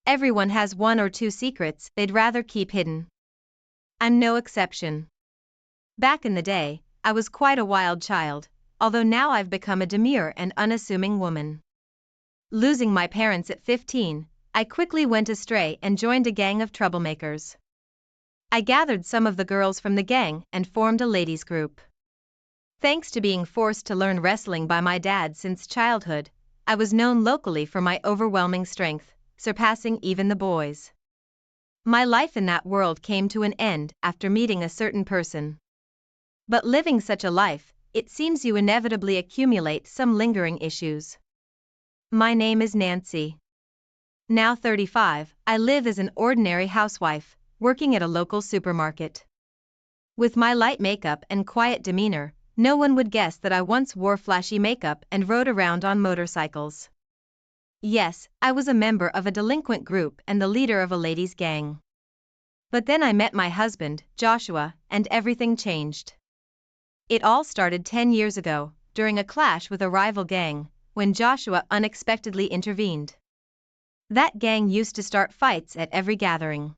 Everyone has one or two secrets they'd rather keep hidden. I'm no exception. Back in the day, I was quite a wild child, although now I've become a demure and unassuming woman. Losing my parents at 15, I quickly went astray and joined a gang of troublemakers. I gathered some of the girls from the gang and formed a ladies' group. Thanks to being forced to learn wrestling by my dad since childhood, I was known locally for my overwhelming strength, surpassing even the boys. My life in that world came to an end after meeting a certain person. But living such a life, it seems you inevitably accumulate some lingering issues. My name is Nancy. Now 35, I live as an ordinary housewife, working at a local supermarket. With my light makeup and quiet demeanor, no one would guess that I once wore flashy makeup and rode around on motorcycles. Yes, I was a member of a delinquent group and the leader of a ladies' gang. But then I met my husband, Joshua, and everything changed. It all started 10 years ago, during a clash with a rival gang, when Joshua unexpectedly intervened. That gang used to start fights at every gathering.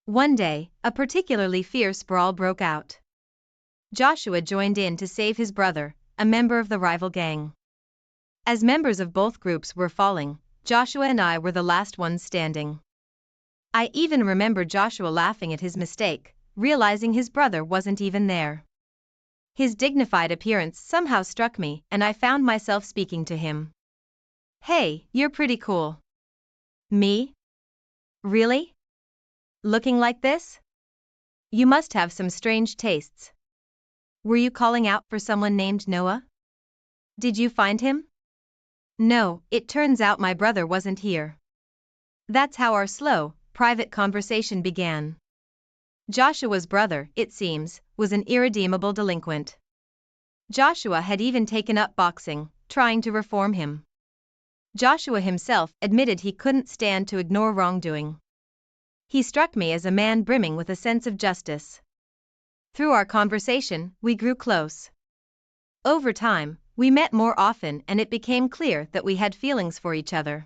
One day, a particularly fierce brawl broke out. Joshua joined in to save his brother, a member of the rival gang. As members of both groups were falling, Joshua and I were the last ones standing. I even remember Joshua laughing at his mistake, realizing his brother wasn't even there. His dignified appearance somehow struck me, and I found myself speaking to him. "Hey, you're pretty cool." "Me? Really? Looking like this? You must have some strange tastes. Were you calling out for someone named Noah? Did you find him?" "No, it turns out my brother wasn't here." That's how our slow, private conversation began. Joshua's brother, it seems, was an irredeemable delinquent. Joshua had even taken up boxing, trying to reform him. Joshua himself admitted he couldn't stand to ignore wrongdoing. He struck me as a man brimming with a sense of justice. Through our conversation, we grew close. Over time, we met more often and it became clear that we had feelings for each other.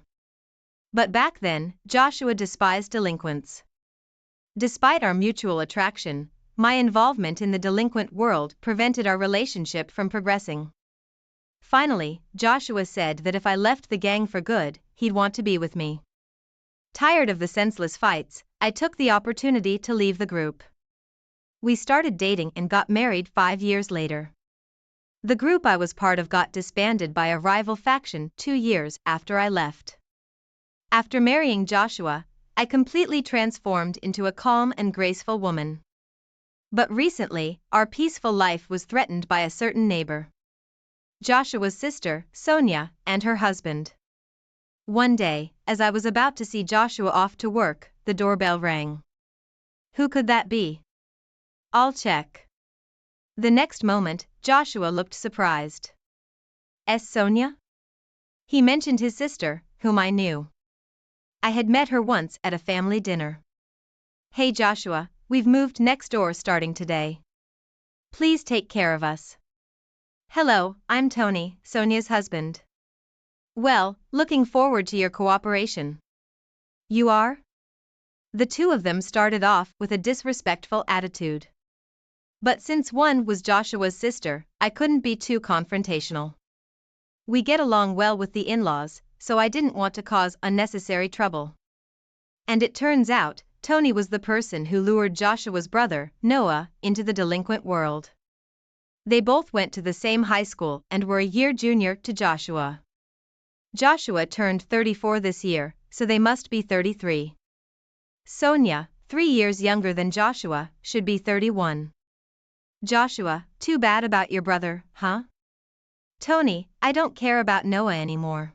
But back then, Joshua despised delinquents. Despite our mutual attraction, my involvement in the delinquent world prevented our relationship from progressing. Finally, Joshua said that if I left the gang for good, he'd want to be with me. Tired of the senseless fights, I took the opportunity to leave the group. We started dating and got married 5 years later. The group I was part of got disbanded by a rival faction 2 years after I left. After marrying Joshua, I completely transformed into a calm and graceful woman. But recently, our peaceful life was threatened by a certain neighbor. Joshua's sister, Sonia, and her husband. One day, as I was about to see Joshua off to work, the doorbell rang. Who could that be? I'll check. The next moment, Joshua looked surprised. Sonia? He mentioned his sister, whom I knew. I had met her once at a family dinner. Hey Joshua, we've moved next door starting today. Please take care of us. Hello, I'm Tony, Sonia's husband. Well, looking forward to your cooperation. You are? The two of them started off with a disrespectful attitude. But since one was Joshua's sister, I couldn't be too confrontational. We get along well with the in-laws, so I didn't want to cause unnecessary trouble. And it turns out, Tony was the person who lured Joshua's brother, Noah, into the delinquent world. They both went to the same high school and were a year junior to Joshua. Joshua turned 34 this year, so they must be 33. Sonia, 3 years younger than Joshua, should be 31. Joshua, too bad about your brother, huh? Tony, I don't care about Noah anymore.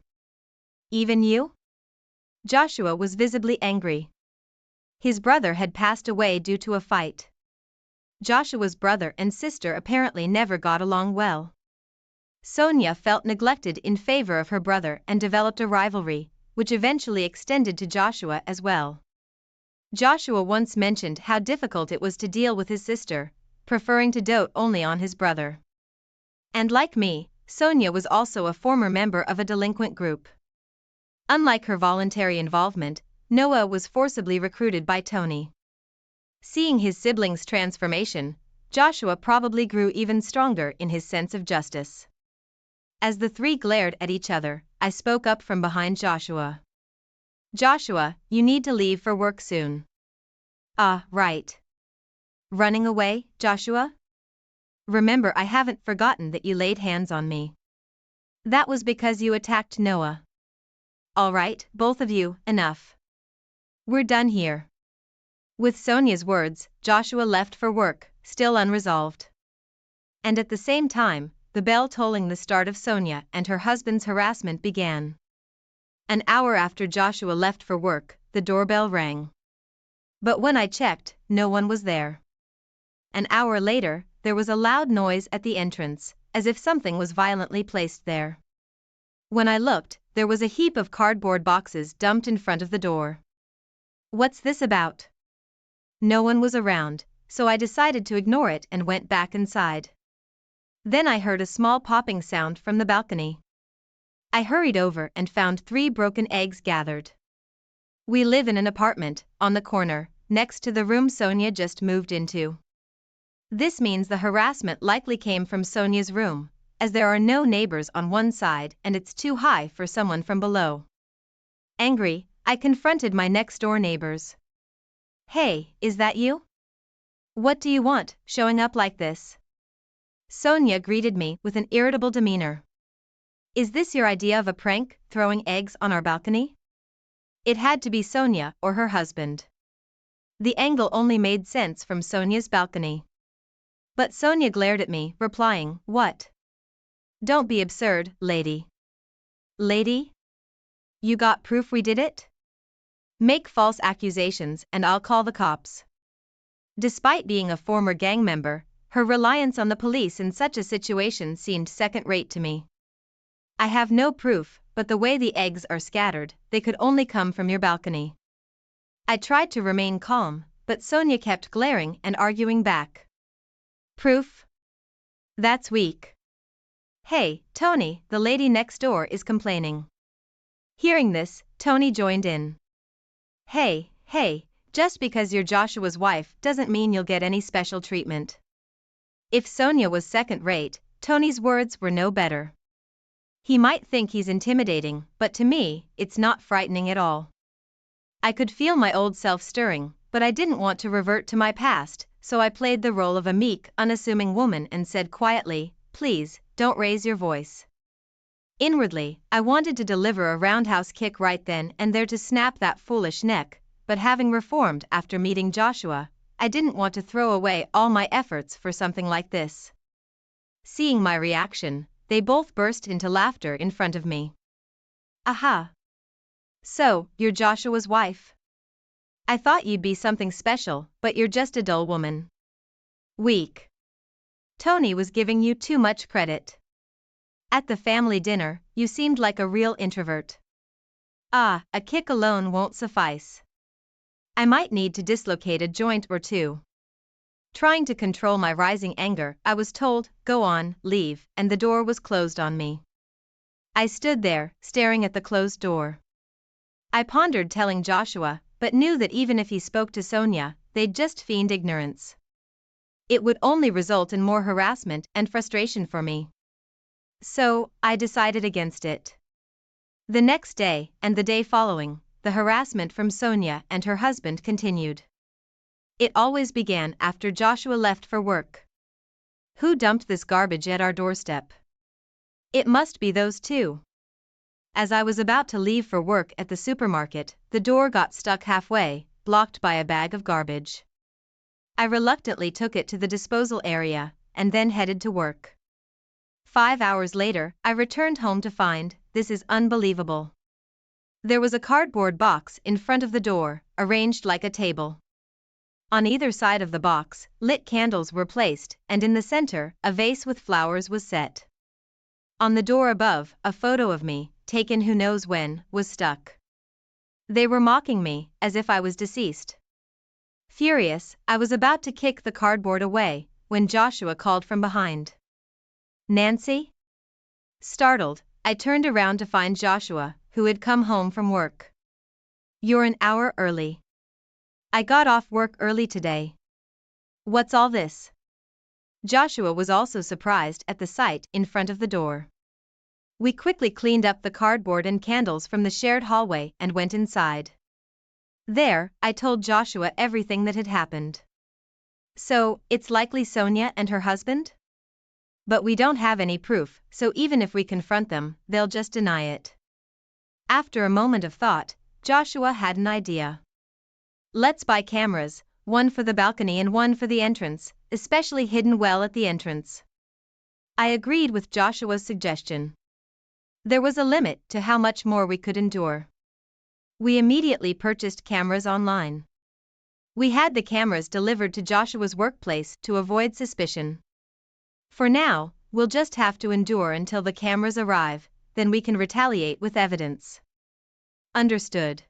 Even you? Joshua was visibly angry. His brother had passed away due to a fight. Joshua's brother and sister apparently never got along well. Sonia felt neglected in favor of her brother and developed a rivalry, which eventually extended to Joshua as well. Joshua once mentioned how difficult it was to deal with his sister, preferring to dote only on his brother. And like me, Sonia was also a former member of a delinquent group. Unlike her voluntary involvement, Noah was forcibly recruited by Tony. Seeing his siblings' transformation, Joshua probably grew even stronger in his sense of justice. As the three glared at each other, I spoke up from behind Joshua. Joshua, you need to leave for work soon. Ah, right. Running away, Joshua? Remember, I haven't forgotten that you laid hands on me. That was because you attacked Noah. All right, both of you, enough. We're done here. With Sonia's words, Joshua left for work, still unresolved. And at the same time, the bell tolling the start of Sonia and her husband's harassment began. An hour after Joshua left for work, the doorbell rang. But when I checked, no one was there. An hour later, there was a loud noise at the entrance, as if something was violently placed there. When I looked, there was a heap of cardboard boxes dumped in front of the door. What's this about? No one was around, so I decided to ignore it and went back inside. Then I heard a small popping sound from the balcony. I hurried over and found 3 broken eggs gathered. We live in an apartment, on the corner, next to the room Sonia just moved into. This means the harassment likely came from Sonia's room, as there are no neighbors on one side and it's too high for someone from below. Angry, I confronted my next-door neighbors. Hey, is that you? What do you want, showing up like this? Sonia greeted me with an irritable demeanor. Is this your idea of a prank, throwing eggs on our balcony? It had to be Sonia or her husband. The angle only made sense from Sonia's balcony. But Sonia glared at me, replying, what? Don't be absurd, lady. Lady? You got proof we did it? Make false accusations and I'll call the cops. Despite being a former gang member, her reliance on the police in such a situation seemed second-rate to me. I have no proof, but the way the eggs are scattered, they could only come from your balcony. I tried to remain calm, but Sonia kept glaring and arguing back. Proof? That's weak. Hey, Tony, the lady next door is complaining. Hearing this, Tony joined in. Hey, just because you're Joshua's wife doesn't mean you'll get any special treatment. If Sonia was second-rate, Tony's words were no better. He might think he's intimidating, but to me, it's not frightening at all. I could feel my old self stirring, but I didn't want to revert to my past, so I played the role of a meek, unassuming woman and said quietly, please, don't raise your voice. Inwardly, I wanted to deliver a roundhouse kick right then and there to snap that foolish neck, but having reformed after meeting Joshua, I didn't want to throw away all my efforts for something like this. Seeing my reaction, they both burst into laughter in front of me. Aha! So, you're Joshua's wife? I thought you'd be something special, but you're just a dull woman. Weak. Tony was giving you too much credit. At the family dinner, you seemed like a real introvert. Ah, a kick alone won't suffice. I might need to dislocate a joint or two. Trying to control my rising anger, I was told, go on, leave, and the door was closed on me. I stood there, staring at the closed door. I pondered telling Joshua, but knew that even if he spoke to Sonia, they'd just feigned ignorance. It would only result in more harassment and frustration for me. So, I decided against it. The next day, and the day following, the harassment from Sonia and her husband continued. It always began after Joshua left for work. Who dumped this garbage at our doorstep? It must be those two. As I was about to leave for work at the supermarket, the door got stuck halfway, blocked by a bag of garbage. I reluctantly took it to the disposal area, and then headed to work. 5 hours later, I returned home to find, this is unbelievable. There was a cardboard box in front of the door, arranged like a table. On either side of the box, lit candles were placed, and in the center, a vase with flowers was set. On the door above, a photo of me, taken who knows when, was stuck. They were mocking me, as if I was deceased. Furious, I was about to kick the cardboard away, when Joshua called from behind. Nancy? Startled, I turned around to find Joshua, who had come home from work. You're an hour early. I got off work early today. What's all this? Joshua was also surprised at the sight in front of the door. We quickly cleaned up the cardboard and candles from the shared hallway and went inside. There, I told Joshua everything that had happened. So, it's likely Sonia and her husband? But we don't have any proof, so even if we confront them, they'll just deny it. After a moment of thought, Joshua had an idea. Let's buy cameras, one for the balcony and one for the entrance, especially hidden well at the entrance. I agreed with Joshua's suggestion. There was a limit to how much more we could endure. We immediately purchased cameras online. We had the cameras delivered to Joshua's workplace to avoid suspicion. For now, we'll just have to endure until the cameras arrive, then we can retaliate with evidence. Understood.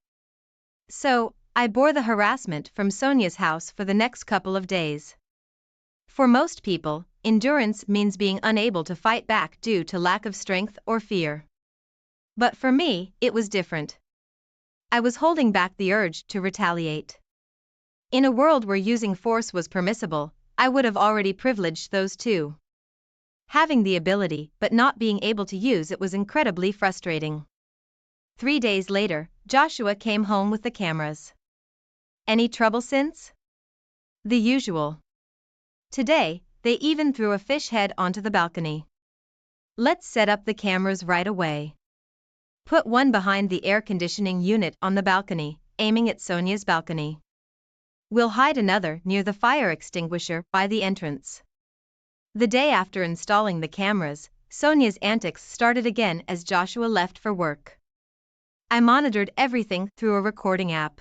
So, I bore the harassment from Sonia's house for the next couple of days. For most people, endurance means being unable to fight back due to lack of strength or fear. But for me, it was different. I was holding back the urge to retaliate. In a world where using force was permissible, I would have already privileged those two. Having the ability but not being able to use it was incredibly frustrating. 3 days later, Joshua came home with the cameras. Any trouble since? The usual. Today, they even threw a fish head onto the balcony. Let's set up the cameras right away. Put one behind the air conditioning unit on the balcony, aiming at Sonia's balcony. We'll hide another near the fire extinguisher by the entrance. The day after installing the cameras, Sonia's antics started again as Joshua left for work. I monitored everything through a recording app.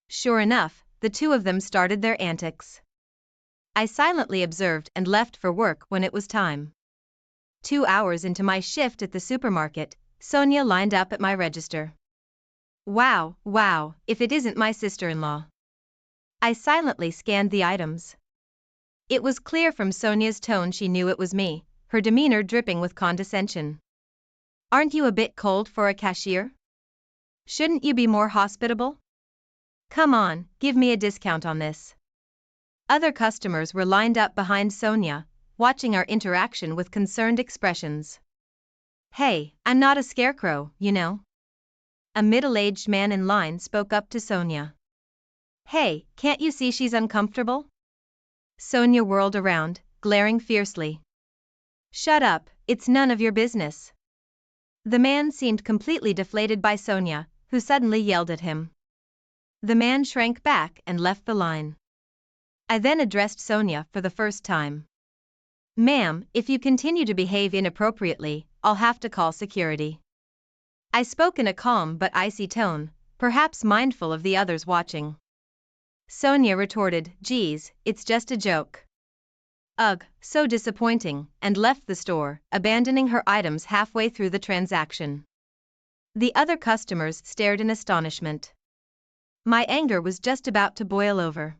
Sure enough, the two of them started their antics. I silently observed and left for work when it was time. 2 hours into my shift at the supermarket, Sonia lined up at my register. Wow, if it isn't my sister-in-law. I silently scanned the items. It was clear from Sonia's tone she knew it was me, her demeanor dripping with condescension. Aren't you a bit cold for a cashier? Shouldn't you be more hospitable? Come on, give me a discount on this. Other customers were lined up behind Sonia, watching our interaction with concerned expressions. Hey, I'm not a scarecrow, you know. A middle-aged man in line spoke up to Sonia. Hey, can't you see she's uncomfortable? Sonia whirled around, glaring fiercely. Shut up, it's none of your business. The man seemed completely deflated by Sonia, who suddenly yelled at him. The man shrank back and left the line. I then addressed Sonia for the first time. Ma'am, if you continue to behave inappropriately, I'll have to call security. I spoke in a calm but icy tone, perhaps mindful of the others watching. Sonia retorted, geez, it's just a joke. Ugh, so disappointing, and left the store, abandoning her items halfway through the transaction. The other customers stared in astonishment. My anger was just about to boil over.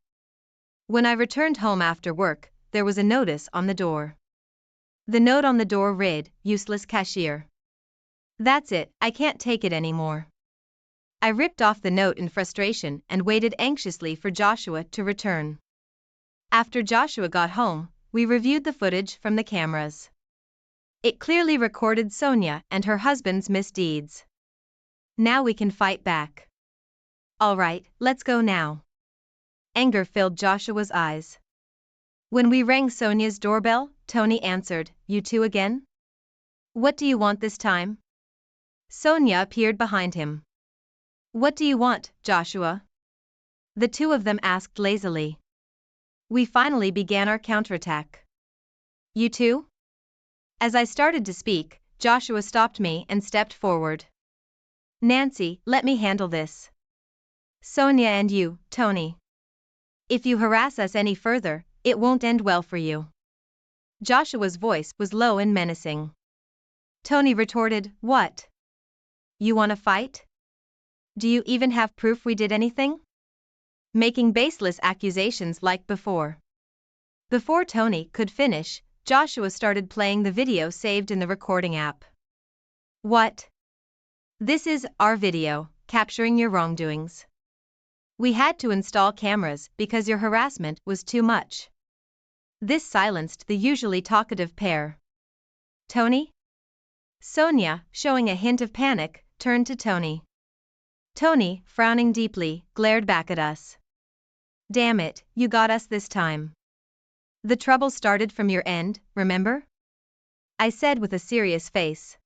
When I returned home after work, there was a notice on the door. The note on the door read, useless cashier. That's it, I can't take it anymore. I ripped off the note in frustration and waited anxiously for Joshua to return. After Joshua got home, we reviewed the footage from the cameras. It clearly recorded Sonia and her husband's misdeeds. Now we can fight back. All right, let's go now. Anger filled Joshua's eyes. When we rang Sonia's doorbell, Tony answered, you two again? What do you want this time? Sonia appeared behind him. What do you want, Joshua? The two of them asked lazily. We finally began our counterattack. You too? As I started to speak, Joshua stopped me and stepped forward. Nancy, let me handle this. Sonia and you, Tony. If you harass us any further, it won't end well for you. Joshua's voice was low and menacing. Tony retorted, what? You want to fight? Do you even have proof we did anything? Making baseless accusations like before. Before Tony could finish, Joshua started playing the video saved in the recording app. What? This is our video, capturing your wrongdoings. We had to install cameras because your harassment was too much. This silenced the usually talkative pair. Tony? Sonia, showing a hint of panic, turned to Tony. Tony, frowning deeply, glared back at us. Damn it, you got us this time. The trouble started from your end, remember? I said with a serious face.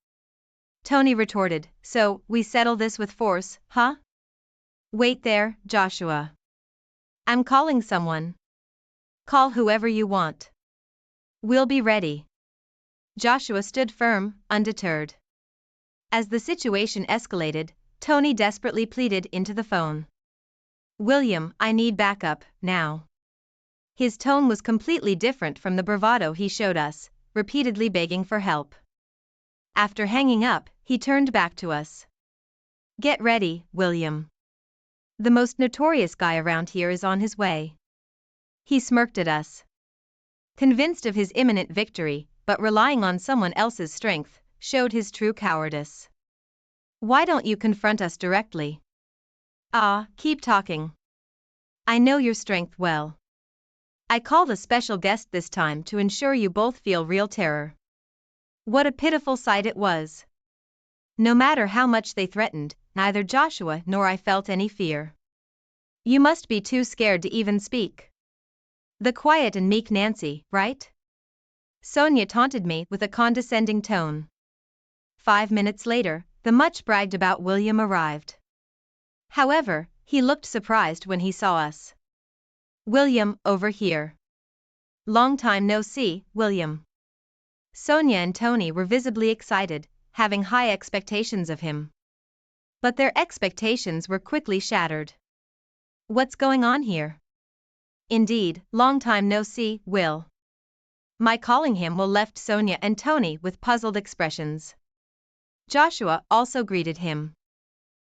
Tony retorted, so, we settle this with force, huh? Wait there, Joshua. I'm calling someone. Call whoever you want. We'll be ready. Joshua stood firm, undeterred. As the situation escalated, Tony desperately pleaded into the phone. William, I need backup, now. His tone was completely different from the bravado he showed us, repeatedly begging for help. After hanging up, he turned back to us. Get ready, William. The most notorious guy around here is on his way. He smirked at us. Convinced of his imminent victory, but relying on someone else's strength, showed his true cowardice. Why don't you confront us directly? Keep talking. I know your strength well. I called a special guest this time to ensure you both feel real terror. What a pitiful sight it was. No matter how much they threatened, neither Joshua nor I felt any fear. You must be too scared to even speak. The quiet and meek Nancy, right? Sonia taunted me with a condescending tone. 5 minutes later, the much bragged about William arrived. However, he looked surprised when he saw us. William, over here. Long time no see, William. Sonia and Tony were visibly excited, having high expectations of him. But their expectations were quickly shattered. What's going on here? Indeed, long time no see, Will. My calling him will left Sonia and Tony with puzzled expressions. Joshua also greeted him.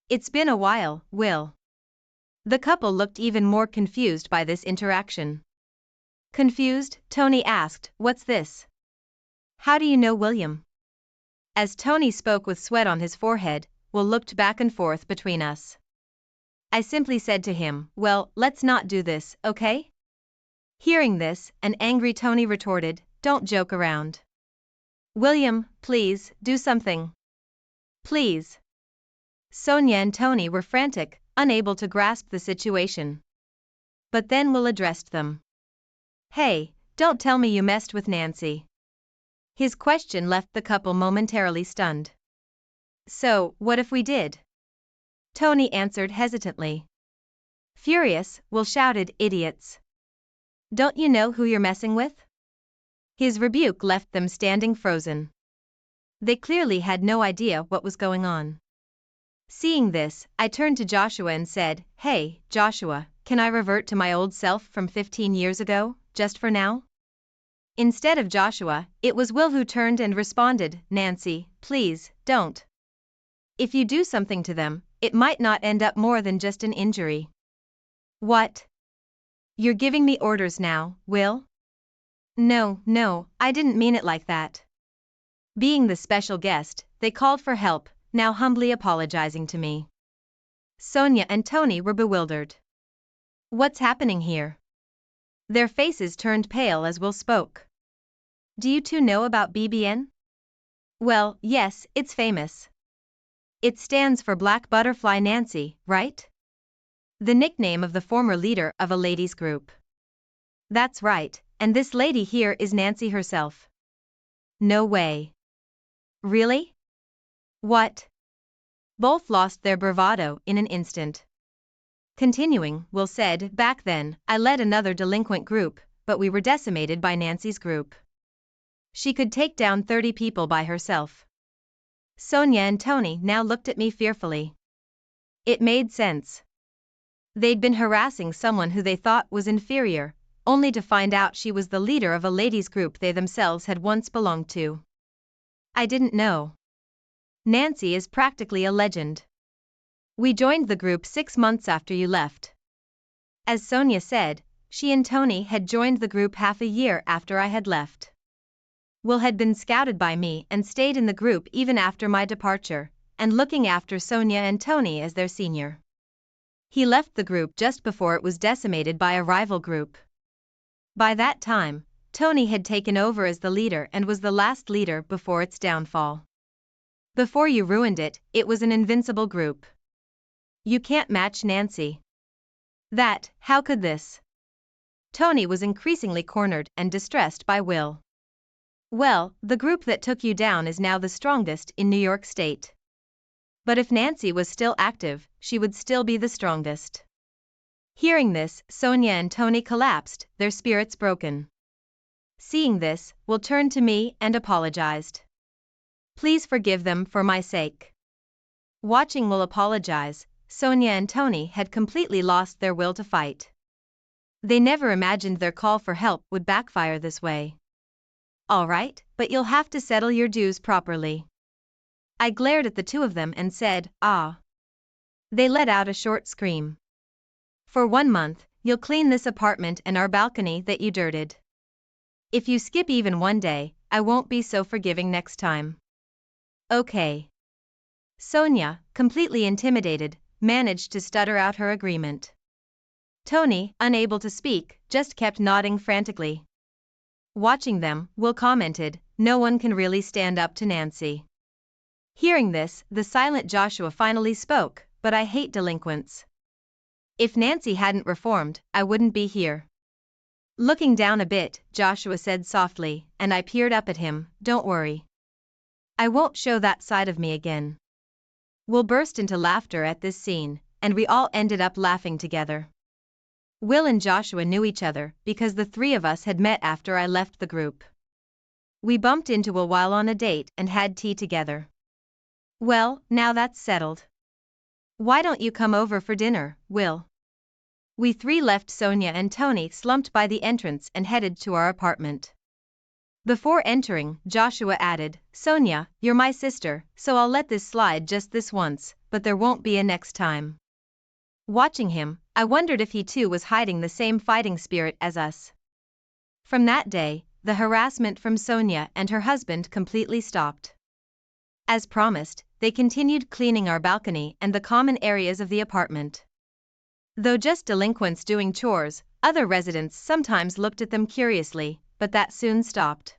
It's been a while, Will. The couple looked even more confused by this interaction. Confused, Tony asked, what's this? How do you know William? As Tony spoke with sweat on his forehead, Will looked back and forth between us. I simply said to him, well, let's not do this, okay? Hearing this, an angry Tony retorted, don't joke around. William, please, do something. Please. Sonia and Tony were frantic, unable to grasp the situation. But then Will addressed them. Hey, don't tell me you messed with Nancy. His question left the couple momentarily stunned. So, what if we did? Tony answered hesitantly. Furious, Will shouted, idiots. Don't you know who you're messing with? His rebuke left them standing frozen. They clearly had no idea what was going on. Seeing this, I turned to Joshua and said, hey, Joshua, can I revert to my old self from 15 years ago, just for now? Instead of Joshua, it was Will who turned and responded, Nancy, please, don't. If you do something to them, it might not end up more than just an injury. What? You're giving me orders now, Will? No, I didn't mean it like that. Being the special guest, they called for help, now humbly apologizing to me. Sonia and Tony were bewildered. What's happening here? Their faces turned pale as Will spoke. Do you two know about BBN? Well, yes, it's famous. It stands for Black Butterfly Nancy, right? The nickname of the former leader of a ladies' group. That's right, and this lady here is Nancy herself. No way. Really? What? Both lost their bravado in an instant. Continuing, Will said, back then, I led another delinquent group, but we were decimated by Nancy's group. She could take down 30 people by herself. Sonia and Tony now looked at me fearfully. It made sense. They'd been harassing someone who they thought was inferior, only to find out she was the leader of a ladies' group they themselves had once belonged to. I didn't know. Nancy is practically a legend. We joined the group 6 months after you left. As Sonia said, she and Tony had joined the group half a year after I had left. Will had been scouted by me and stayed in the group even after my departure, and looking after Sonia and Tony as their senior. He left the group just before it was decimated by a rival group. By that time, Tony had taken over as the leader and was the last leader before its downfall. Before you ruined it, it was an invincible group. You can't match Nancy. How could this? Tony was increasingly cornered and distressed by Will. Well, the group that took you down is now the strongest in New York State. But if Nancy was still active, she would still be the strongest. Hearing this, Sonia and Tony collapsed, their spirits broken. Seeing this, Will turned to me and apologized. Please forgive them for my sake. Watching Will apologize, Sonia and Tony had completely lost their will to fight. They never imagined their call for help would backfire this way. All right, but you'll have to settle your dues properly. I glared at the two of them and said, ah. They let out a short scream. For 1 month, you'll clean this apartment and our balcony that you dirted. If you skip even 1 day, I won't be so forgiving next time. Okay. Sonia, completely intimidated, managed to stutter out her agreement. Tony, unable to speak, just kept nodding frantically. Watching them, Will commented, no one can really stand up to Nancy. Hearing this, the silent Joshua finally spoke, but I hate delinquents. If Nancy hadn't reformed, I wouldn't be here. Looking down a bit, Joshua said softly, and I peered up at him, don't worry. I won't show that side of me again. Will burst into laughter at this scene, and we all ended up laughing together. Will and Joshua knew each other because the three of us had met after I left the group. We bumped into Will while on a date and had tea together. Well, now that's settled. Why don't you come over for dinner, Will? We three left Sonia and Tony slumped by the entrance and headed to our apartment. Before entering, Joshua added, Sonia, you're my sister, so I'll let this slide just this once, but there won't be a next time. Watching him, I wondered if he too was hiding the same fighting spirit as us. From that day, the harassment from Sonia and her husband completely stopped. As promised, they continued cleaning our balcony and the common areas of the apartment. Though just delinquents doing chores, other residents sometimes looked at them curiously, but that soon stopped.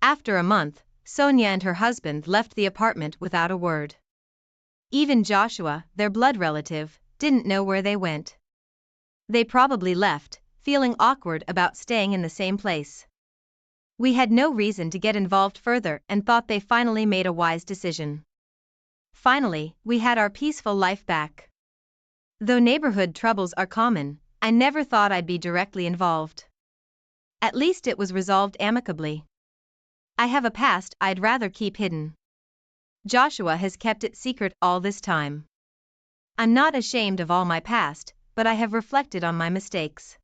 After a month, Sonia and her husband left the apartment without a word. Even Joshua, their blood relative, didn't know where they went. They probably left, feeling awkward about staying in the same place. We had no reason to get involved further and thought they finally made a wise decision. Finally, we had our peaceful life back. Though neighborhood troubles are common, I never thought I'd be directly involved. At least it was resolved amicably. I have a past I'd rather keep hidden. Joshua has kept it secret all this time. I'm not ashamed of all my past, but I have reflected on my mistakes.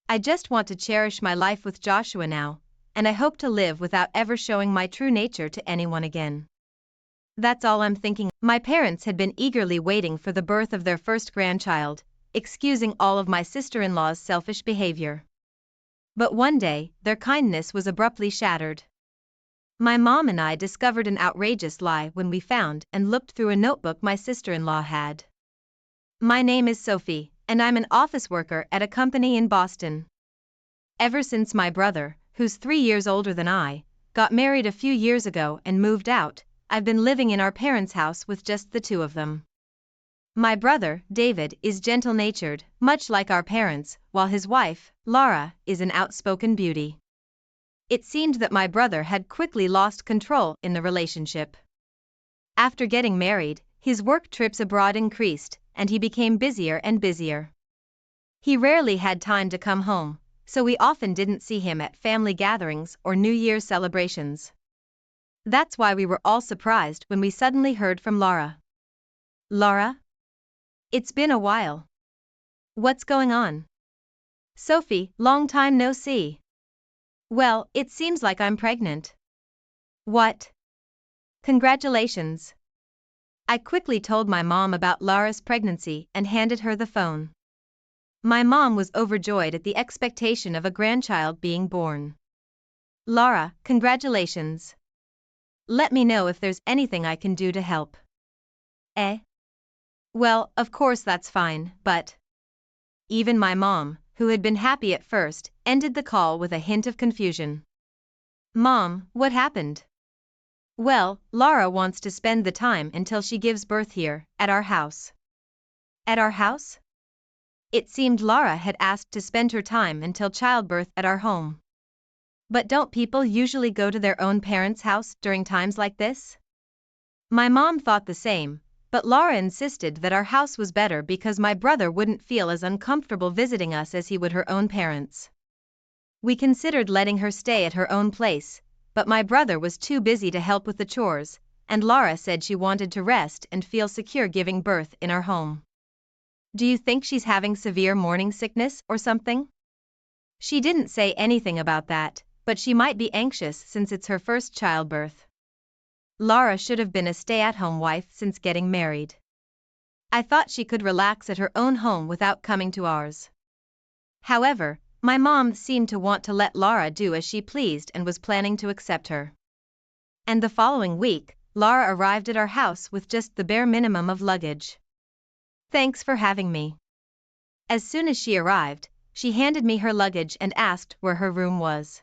I just want to cherish my life with Joshua now, and I hope to live without ever showing my true nature to anyone again. That's all I'm thinking. My parents had been eagerly waiting for the birth of their first grandchild, excusing all of my sister-in-law's selfish behavior. But one day, their kindness was abruptly shattered. My mom and I discovered an outrageous lie when we found and looked through a notebook my sister-in-law had. My name is Sophie, and I'm an office worker at a company in Boston. Ever since my brother, who's 3 years older than I, got married a few years ago and moved out, I've been living in our parents' house with just the two of them. My brother, David, is gentle-natured, much like our parents, while his wife, Laura, is an outspoken beauty. It seemed that my brother had quickly lost control in the relationship. After getting married, his work trips abroad increased, and he became busier and busier. He rarely had time to come home, so we often didn't see him at family gatherings or New Year's celebrations. That's why we were all surprised when we suddenly heard from Laura. Laura? It's been a while. What's going on? Sophie, long time no see. Well, it seems like I'm pregnant. What? Congratulations. I quickly told my mom about Laura's pregnancy and handed her the phone. My mom was overjoyed at the expectation of a grandchild being born. Laura, congratulations. let me know if there's anything I can do to help. Eh? Well, of course that's fine, but... Even my mom, who had been happy at first, ended the call with a hint of confusion. Mom, what happened? Well, Laura wants to spend the time until she gives birth here, at our house. At our house? It seemed Laura had asked to spend her time until childbirth at our home. But don't people usually go to their own parents' house during times like this? My mom thought the same, but Laura insisted that our house was better because my brother wouldn't feel as uncomfortable visiting us as he would her own parents. We considered letting her stay at her own place, but my brother was too busy to help with the chores, and Laura said she wanted to rest and feel secure giving birth in our home. Do you think she's having severe morning sickness or something? She didn't say anything about that, but she might be anxious since it's her first childbirth. Laura should have been a stay-at-home wife since getting married. I thought she could relax at her own home without coming to ours. However, my mom seemed to want to let Laura do as she pleased and was planning to accept her. And the following week, Laura arrived at our house with just the bare minimum of luggage. Thanks for having me. As soon as she arrived, she handed me her luggage and asked where her room was.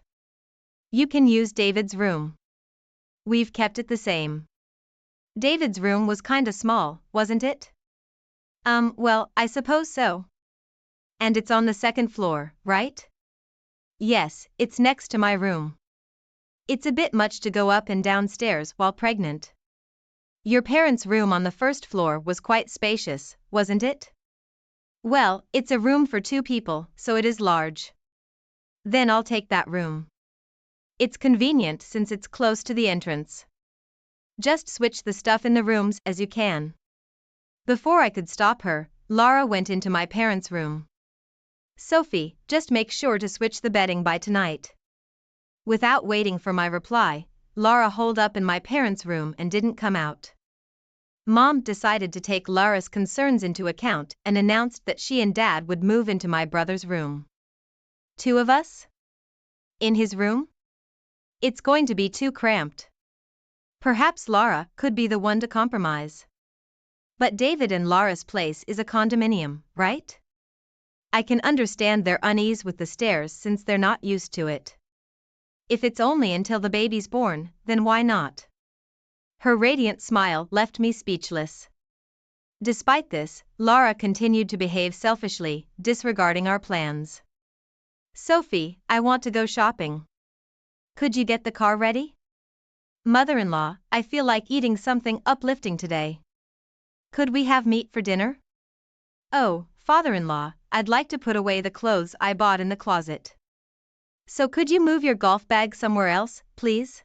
You can use David's room. We've kept it the same. David's room was kinda small, wasn't it? Well, I suppose so. And it's on the second floor, right? Yes, it's next to my room. It's a bit much to go up and down stairs while pregnant. Your parents' room on the first floor was quite spacious, wasn't it? Well, it's a room for 2 people, so it is large. Then I'll take that room. It's convenient since it's close to the entrance. Just switch the stuff in the rooms as you can. Before I could stop her, Laura went into my parents' room. Sophie, just make sure to switch the bedding by tonight. Without waiting for my reply, Laura holed up in my parents' room and didn't come out. Mom decided to take Laura's concerns into account and announced that she and Dad would move into my brother's room. 2 of us? In his room? It's going to be too cramped. Perhaps Laura could be the one to compromise. But David and Laura's place is a condominium, right? I can understand their unease with the stairs since they're not used to it. If it's only until the baby's born, then why not? Her radiant smile left me speechless. Despite this, Laura continued to behave selfishly, disregarding our plans. Sophie, I want to go shopping. Could you get the car ready? Mother-in-law, I feel like eating something uplifting today. Could we have meat for dinner? Oh, father-in-law, I'd like to put away the clothes I bought in the closet. So could you move your golf bag somewhere else, please?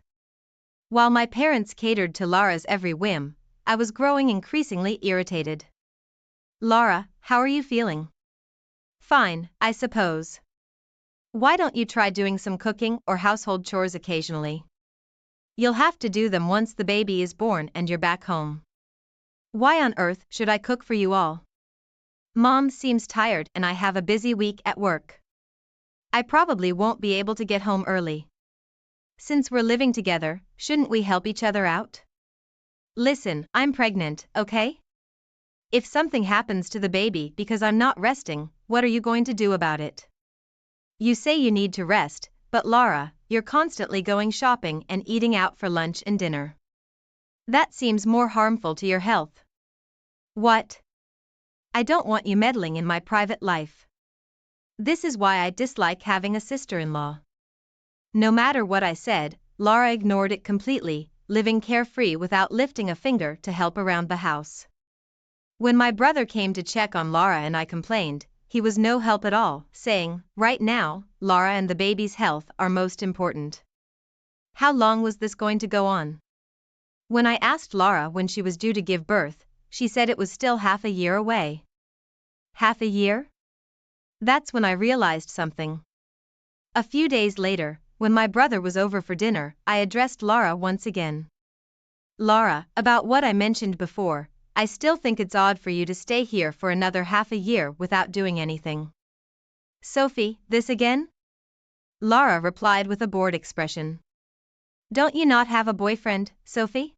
While my parents catered to Laura's every whim, I was growing increasingly irritated. Laura, how are you feeling? Fine, I suppose. Why don't you try doing some cooking or household chores occasionally? You'll have to do them once the baby is born and you're back home. Why on earth should I cook for you all? Mom seems tired and I have a busy week at work. I probably won't be able to get home early. Since we're living together, shouldn't we help each other out? Listen, I'm pregnant, okay? If something happens to the baby because I'm not resting, what are you going to do about it? You say you need to rest, but Laura, you're constantly going shopping and eating out for lunch and dinner. That seems more harmful to your health. What? I don't want you meddling in my private life. This is why I dislike having a sister-in-law. No matter what I said, Laura ignored it completely, living carefree without lifting a finger to help around the house. When my brother came to check on Laura and I complained, he was no help at all, saying, right now, Laura and the baby's health are most important. How long was this going to go on? When I asked Laura when she was due to give birth, she said it was still half a year away. Half a year? That's when I realized something. A few days later, when my brother was over for dinner, I addressed Laura once again. Laura, about what I mentioned before, I still think it's odd for you to stay here for another half a year without doing anything. Sophie, this again? Laura replied with a bored expression. Don't you not have a boyfriend, Sophie?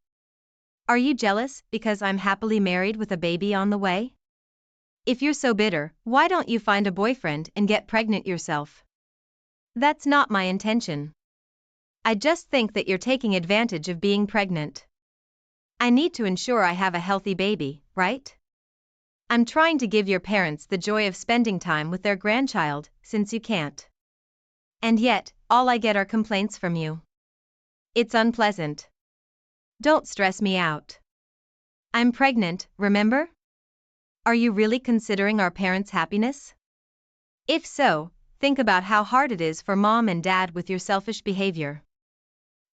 Are you jealous because I'm happily married with a baby on the way? If you're so bitter, why don't you find a boyfriend and get pregnant yourself? That's not my intention. I just think that you're taking advantage of being pregnant. I need to ensure I have a healthy baby, right? I'm trying to give your parents the joy of spending time with their grandchild, since you can't. And yet, all I get are complaints from you. It's unpleasant. Don't stress me out. I'm pregnant, remember? Are you really considering our parents' happiness? If so, think about how hard it is for mom and dad with your selfish behavior.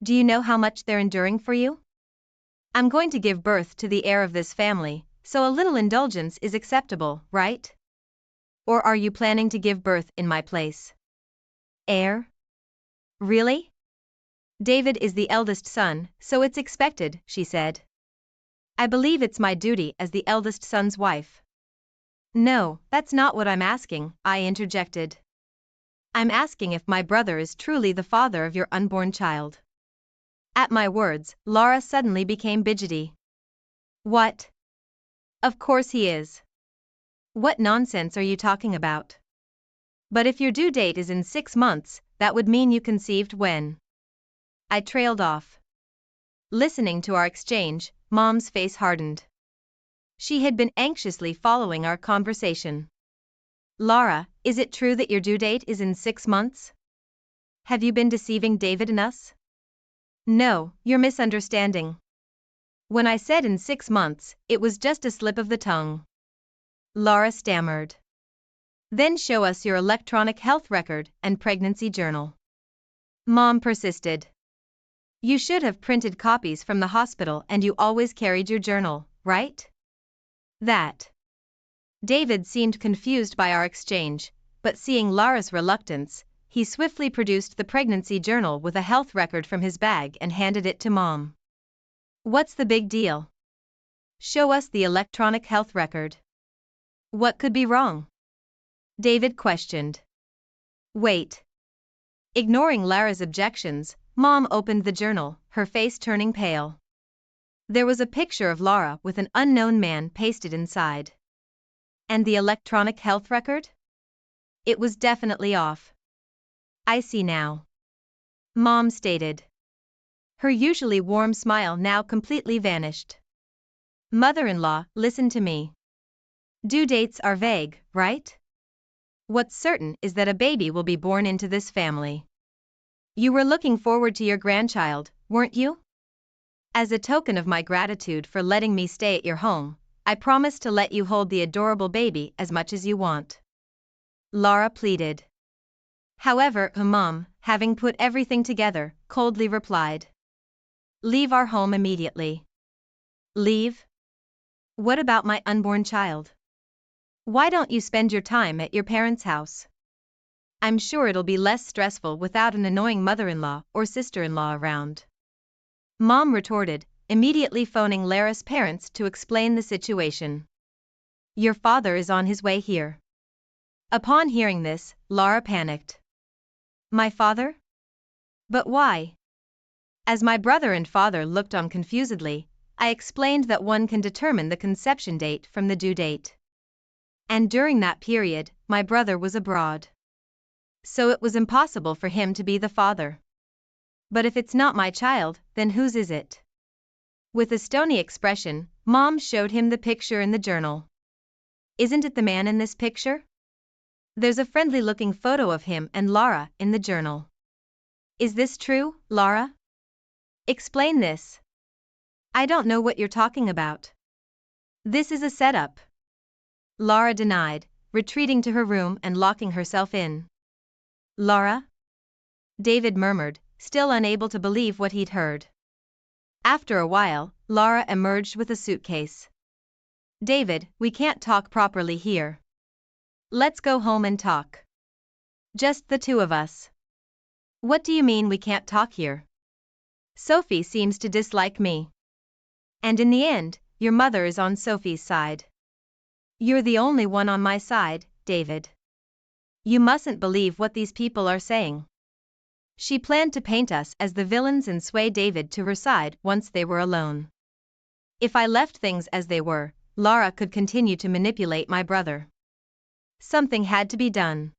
Do you know how much they're enduring for you? I'm going to give birth to the heir of this family, so a little indulgence is acceptable, right? Or are you planning to give birth in my place? Heir? Really? David is the eldest son, so it's expected, she said. I believe it's my duty as the eldest son's wife. No, that's not what I'm asking, I interjected. I'm asking if my brother is truly the father of your unborn child. At my words, Laura suddenly became fidgety. What? Of course he is. What nonsense are you talking about? But if your due date is in 6 months, that would mean you conceived when? I trailed off. Listening to our exchange, Mom's face hardened. She had been anxiously following our conversation. Laura, is it true that your due date is in 6 months? Have you been deceiving David and us? No, you're misunderstanding. When I said in 6 months, it was just a slip of the tongue. Laura stammered. Then show us your electronic health record and pregnancy journal. Mom persisted. You should have printed copies from the hospital and you always carried your journal, right? That. David seemed confused by our exchange, but seeing Laura's reluctance, he swiftly produced the pregnancy journal with a health record from his bag and handed it to Mom. What's the big deal? Show us the electronic health record. What could be wrong? David questioned. Wait. Ignoring Laura's objections, Mom opened the journal, her face turning pale. There was a picture of Laura with an unknown man pasted inside. And the electronic health record? It was definitely off. I see now. Mom stated. Her usually warm smile now completely vanished. Mother-in-law, listen to me. Due dates are vague, right? What's certain is that a baby will be born into this family. You were looking forward to your grandchild, weren't you? As a token of my gratitude for letting me stay at your home, I promise to let you hold the adorable baby as much as you want. Laura pleaded. However, her mom, having put everything together, coldly replied. Leave our home immediately. Leave? What about my unborn child? Why don't you spend your time at your parents' house? I'm sure it'll be less stressful without an annoying mother-in-law or sister-in-law around. Mom retorted, immediately phoning Lara's parents to explain the situation. Your father is on his way here. Upon hearing this, Lara panicked. My father? But why? As my brother and father looked on confusedly, I explained that one can determine the conception date from the due date. And during that period, my brother was abroad. So it was impossible for him to be the father. But if it's not my child, then whose is it? With a stony expression, Mom showed him the picture in the journal. Isn't it the man in this picture? There's a friendly-looking photo of him and Laura in the journal. Is this true, Laura? Explain this. I don't know what you're talking about. This is a setup. Laura denied, retreating to her room and locking herself in. Laura? David murmured, still unable to believe what he'd heard. After a while, Laura emerged with a suitcase. David, we can't talk properly here. Let's go home and talk. Just the two of us. What do you mean we can't talk here? Sophie seems to dislike me. And in the end, your mother is on Sophie's side. You're the only one on my side, David. You mustn't believe what these people are saying. She planned to paint us as the villains and sway David to her side once they were alone. If I left things as they were, Laura could continue to manipulate my brother. Something had to be done.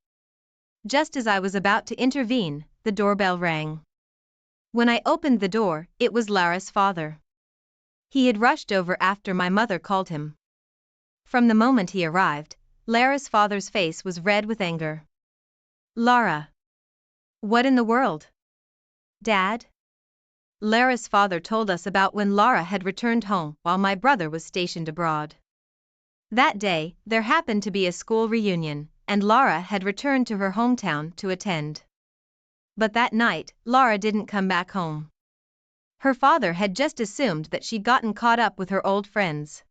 Just as I was about to intervene, the doorbell rang. When I opened the door, it was Lara's father. He had rushed over after my mother called him. From the moment he arrived, Lara's father's face was red with anger. Lara. What in the world? Dad? Lara's father told us about when Lara had returned home while my brother was stationed abroad. That day, there happened to be a school reunion, and Lara had returned to her hometown to attend. But that night, Lara didn't come back home. Her father had just assumed that she'd gotten caught up with her old friends.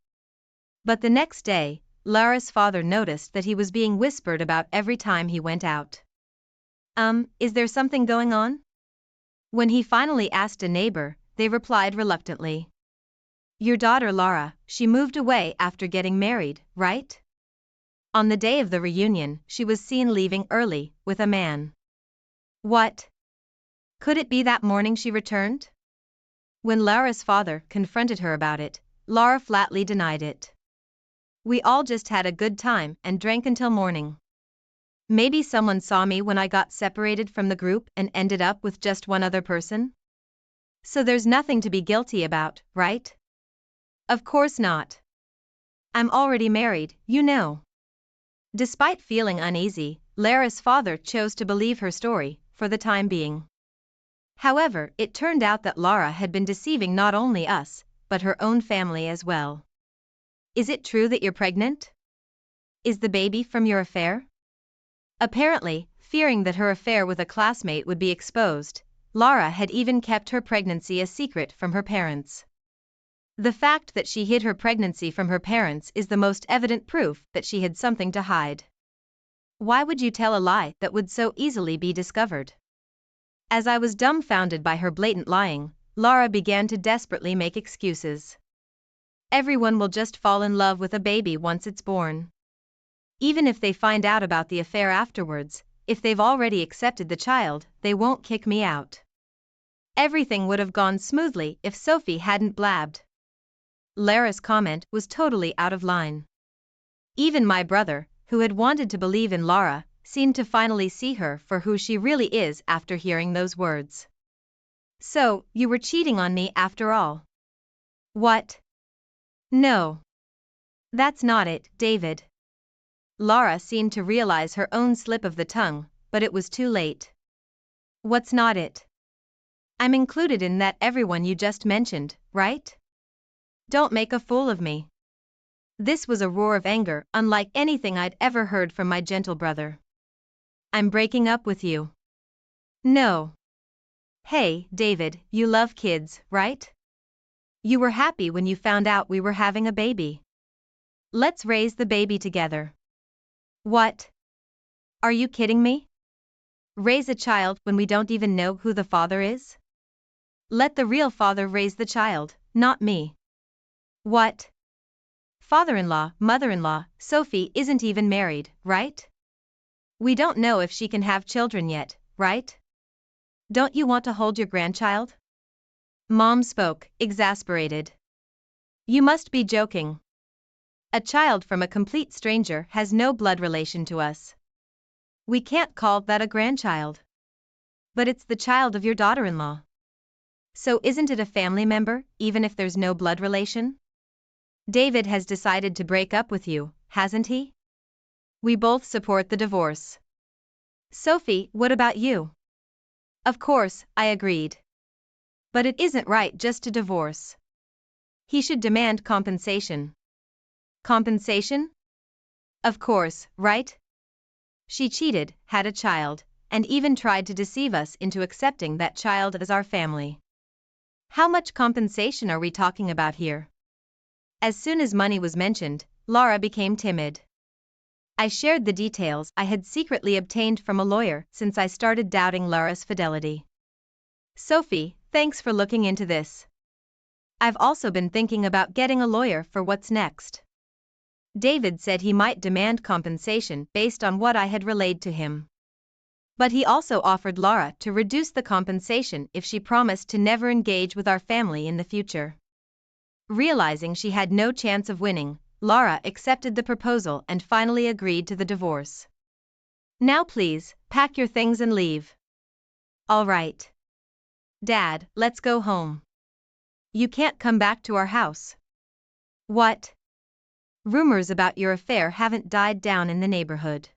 But the next day, Lara's father noticed that he was being whispered about every time he went out. Is there something going on? When he finally asked a neighbor, they replied reluctantly. Your daughter Lara, she moved away after getting married, right? On the day of the reunion, she was seen leaving early, with a man. What? Could it be that morning she returned? When Lara's father confronted her about it, Lara flatly denied it. We all just had a good time and drank until morning. Maybe someone saw me when I got separated from the group and ended up with just one other person? So there's nothing to be guilty about, right? Of course not. I'm already married, you know. Despite feeling uneasy, Lara's father chose to believe her story, for the time being. However, it turned out that Lara had been deceiving not only us, but her own family as well. Is it true that you're pregnant? Is the baby from your affair? Apparently, fearing that her affair with a classmate would be exposed, Lara had even kept her pregnancy a secret from her parents. The fact that she hid her pregnancy from her parents is the most evident proof that she had something to hide. Why would you tell a lie that would so easily be discovered? As I was dumbfounded by her blatant lying, Lara began to desperately make excuses. Everyone will just fall in love with a baby once it's born. Even if they find out about the affair afterwards, if they've already accepted the child, they won't kick me out. Everything would have gone smoothly if Sophie hadn't blabbed. Lara's comment was totally out of line. Even my brother, who had wanted to believe in Lara, seemed to finally see her for who she really is after hearing those words. So, you were cheating on me after all? What? No. That's not it, David. Lara seemed to realize her own slip of the tongue, but it was too late. What's not it? I'm included in that everyone you just mentioned, right? Don't make a fool of me. This was a roar of anger unlike anything I'd ever heard from my gentle brother. I'm breaking up with you. No. Hey, David, you love kids, right? You were happy when you found out we were having a baby. Let's raise the baby together. What? Are you kidding me? Raise a child when we don't even know who the father is? Let the real father raise the child, not me. What? Father-in-law, mother-in-law, Sophie isn't even married, right? We don't know if she can have children yet, right? Don't you want to hold your grandchild? Mom spoke, exasperated. You must be joking. A child from a complete stranger has no blood relation to us. We can't call that a grandchild. But it's the child of your daughter-in-law. So isn't it a family member, even if there's no blood relation? David has decided to break up with you, hasn't he? We both support the divorce. Sophie, what about you? Of course, I agreed. But it isn't right just to divorce. He should demand compensation. Compensation? Of course, right? She cheated, had a child, and even tried to deceive us into accepting that child as our family. How much compensation are we talking about here? As soon as money was mentioned, Lara became timid. I shared the details I had secretly obtained from a lawyer since I started doubting Lara's fidelity. Sophie, thanks for looking into this. I've also been thinking about getting a lawyer for what's next. David said he might demand compensation based on what I had relayed to him. But he also offered Laura to reduce the compensation if she promised to never engage with our family in the future. Realizing she had no chance of winning, Laura accepted the proposal and finally agreed to the divorce. Now please, pack your things and leave. All right. Dad, let's go home. You can't come back to our house. What? Rumors about your affair haven't died down in the neighborhood.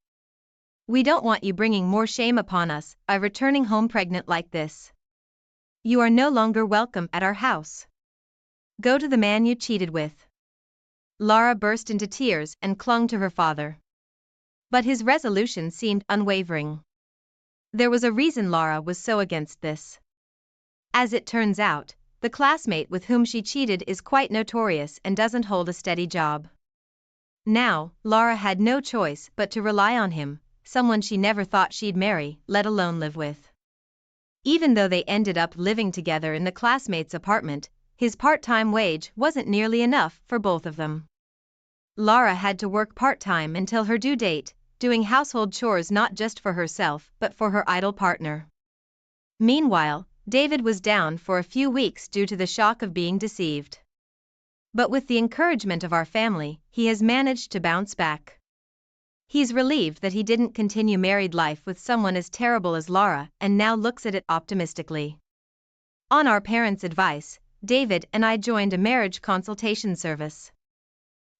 We don't want you bringing more shame upon us by returning home pregnant like this. You are no longer welcome at our house. Go to the man you cheated with. Laura burst into tears and clung to her father. But his resolution seemed unwavering. There was a reason Laura was so against this. As it turns out, the classmate with whom she cheated is quite notorious and doesn't hold a steady job. Now, Laura had no choice but to rely on him, someone she never thought she'd marry, let alone live with. Even though they ended up living together in the classmate's apartment, his part-time wage wasn't nearly enough for both of them. Laura had to work part-time until her due date, doing household chores not just for herself but for her idle partner. Meanwhile, David was down for a few weeks due to the shock of being deceived. But with the encouragement of our family, he has managed to bounce back. He's relieved that he didn't continue married life with someone as terrible as Laura and now looks at it optimistically. On our parents' advice, David and I joined a marriage consultation service.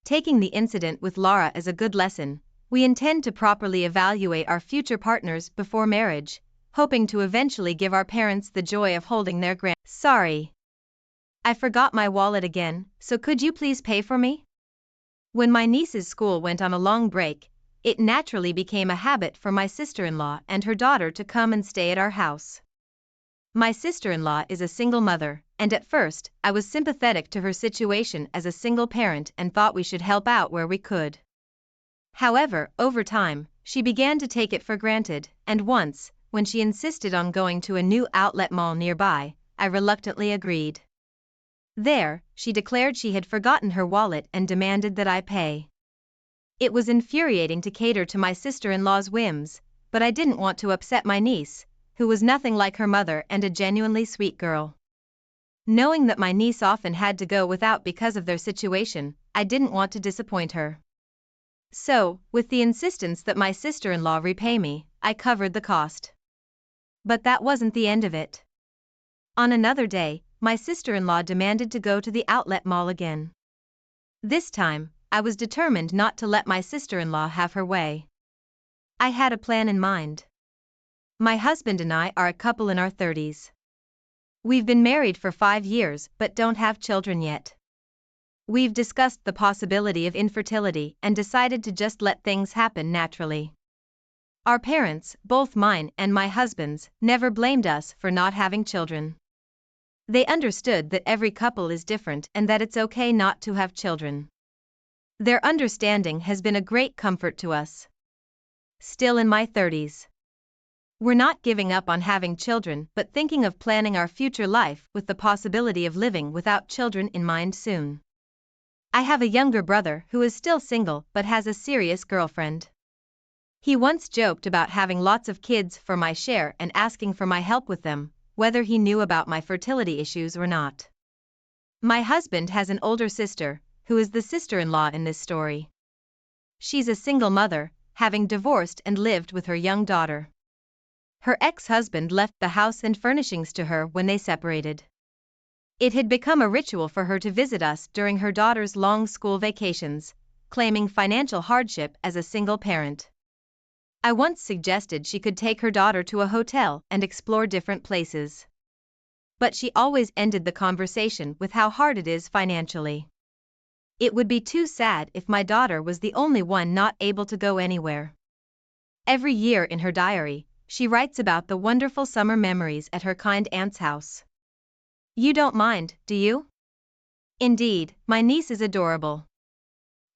Taking the incident with Laura as a good lesson, we intend to properly evaluate our future partners before marriage, hoping to eventually give our parents the joy of holding their Sorry. I forgot my wallet again, so could you please pay for me? When my niece's school went on a long break, it naturally became a habit for my sister-in-law and her daughter to come and stay at our house. My sister-in-law is a single mother, and at first, I was sympathetic to her situation as a single parent and thought we should help out where we could. However, over time, she began to take it for granted, and once, when she insisted on going to a new outlet mall nearby, I reluctantly agreed. There, she declared she had forgotten her wallet and demanded that I pay. It was infuriating to cater to my sister-in-law's whims, but I didn't want to upset my niece, who was nothing like her mother and a genuinely sweet girl. Knowing that my niece often had to go without because of their situation, I didn't want to disappoint her. So, with the insistence that my sister-in-law repay me, I covered the cost. But that wasn't the end of it. On another day, my sister-in-law demanded to go to the outlet mall again. This time, I was determined not to let my sister-in-law have her way. I had a plan in mind. My husband and I are a couple in our 30s. We've been married for 5 years but don't have children yet. We've discussed the possibility of infertility and decided to just let things happen naturally. Our parents, both mine and my husband's, never blamed us for not having children. They understood that every couple is different and that it's okay not to have children. Their understanding has been a great comfort to us. Still in my 30s. We're not giving up on having children but thinking of planning our future life with the possibility of living without children in mind soon. I have a younger brother who is still single but has a serious girlfriend. He once joked about having lots of kids for my share and asking for my help with them, whether he knew about my fertility issues or not. My husband has an older sister, who is the sister-in-law in this story. She's a single mother, having divorced and lived with her young daughter. Her ex-husband left the house and furnishings to her when they separated. It had become a ritual for her to visit us during her daughter's long school vacations, claiming financial hardship as a single parent. I once suggested she could take her daughter to a hotel and explore different places. But she always ended the conversation with how hard it is financially. It would be too sad if my daughter was the only one not able to go anywhere. Every year in her diary, she writes about the wonderful summer memories at her kind aunt's house. You don't mind, do you? Indeed, my niece is adorable.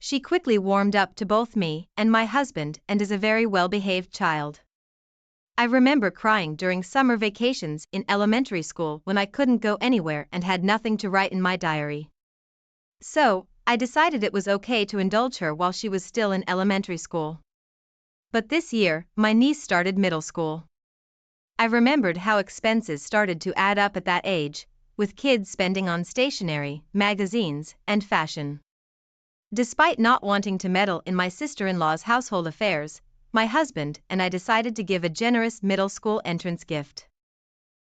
She quickly warmed up to both me and my husband and is a very well-behaved child. I remember crying during summer vacations in elementary school when I couldn't go anywhere and had nothing to write in my diary. So, I decided it was okay to indulge her while she was still in elementary school. But this year, my niece started middle school. I remembered how expenses started to add up at that age, with kids spending on stationery, magazines, and fashion. Despite not wanting to meddle in my sister-in-law's household affairs, my husband and I decided to give a generous middle school entrance gift.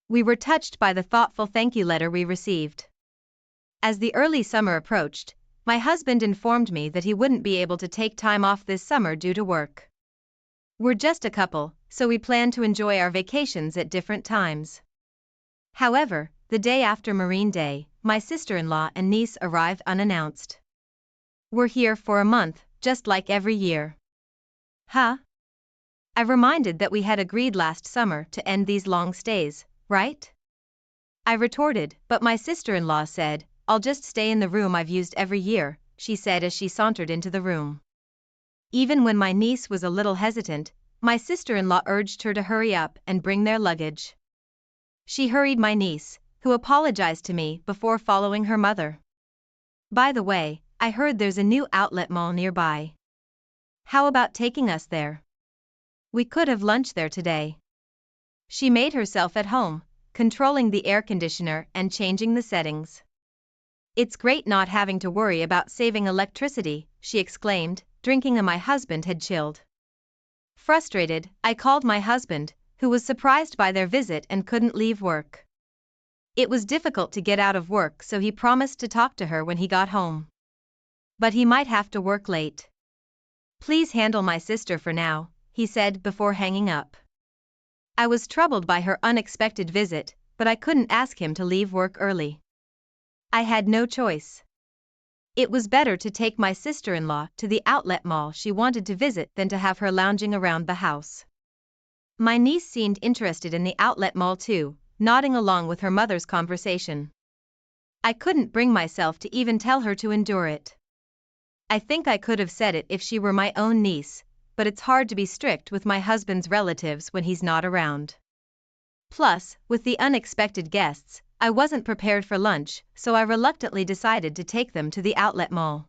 We were touched by the thoughtful thank you letter we received. As the early summer approached, my husband informed me that he wouldn't be able to take time off this summer due to work. We're just a couple, so we plan to enjoy our vacations at different times. However, the day after Marine Day, my sister-in-law and niece arrived unannounced. We're here for a month, just like every year. Huh? I reminded that we had agreed last summer to end these long stays, right? I retorted, but my sister-in-law said, "I'll just stay in the room I've used every year," she said as she sauntered into the room. Even when my niece was a little hesitant, my sister-in-law urged her to hurry up and bring their luggage. She hurried my niece, who apologized to me before following her mother. "By the way, I heard there's a new outlet mall nearby. How about taking us there? We could have lunch there today." She made herself at home, controlling the air conditioner and changing the settings. "It's great not having to worry about saving electricity," she exclaimed, drinking my husband had chilled. Frustrated, I called my husband, who was surprised by their visit and couldn't leave work. It was difficult to get out of work, so he promised to talk to her when he got home. But he might have to work late. "Please handle my sister for now," he said before hanging up. I was troubled by her unexpected visit, but I couldn't ask him to leave work early. I had no choice. It was better to take my sister-in-law to the outlet mall she wanted to visit than to have her lounging around the house. My niece seemed interested in the outlet mall too, nodding along with her mother's conversation. I couldn't bring myself to even tell her to endure it. I think I could have said it if she were my own niece, but it's hard to be strict with my husband's relatives when he's not around. Plus, with the unexpected guests, I wasn't prepared for lunch, so I reluctantly decided to take them to the outlet mall.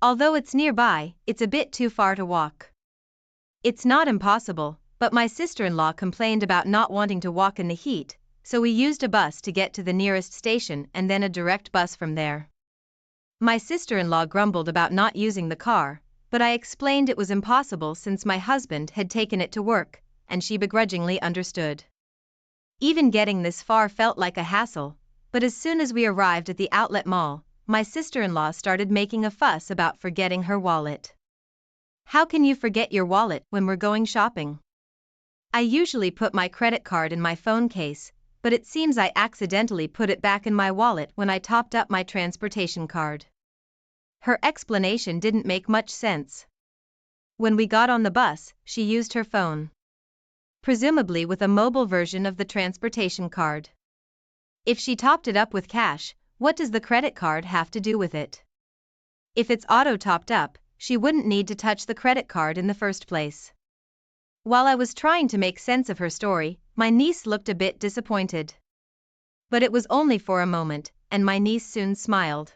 Although it's nearby, it's a bit too far to walk. It's not impossible, but my sister-in-law complained about not wanting to walk in the heat, so we used a bus to get to the nearest station and then a direct bus from there. My sister-in-law grumbled about not using the car, but I explained it was impossible since my husband had taken it to work, and she begrudgingly understood. Even getting this far felt like a hassle, but as soon as we arrived at the outlet mall, my sister-in-law started making a fuss about forgetting her wallet. "How can you forget your wallet when we're going shopping? I usually put my credit card in my phone case, but it seems I accidentally put it back in my wallet when I topped up my transportation card." Her explanation didn't make much sense. When we got on the bus, she used her phone. Presumably with a mobile version of the transportation card. If she topped it up with cash, what does the credit card have to do with it? If it's auto-topped up, she wouldn't need to touch the credit card in the first place. While I was trying to make sense of her story, my niece looked a bit disappointed. But it was only for a moment, and my niece soon smiled.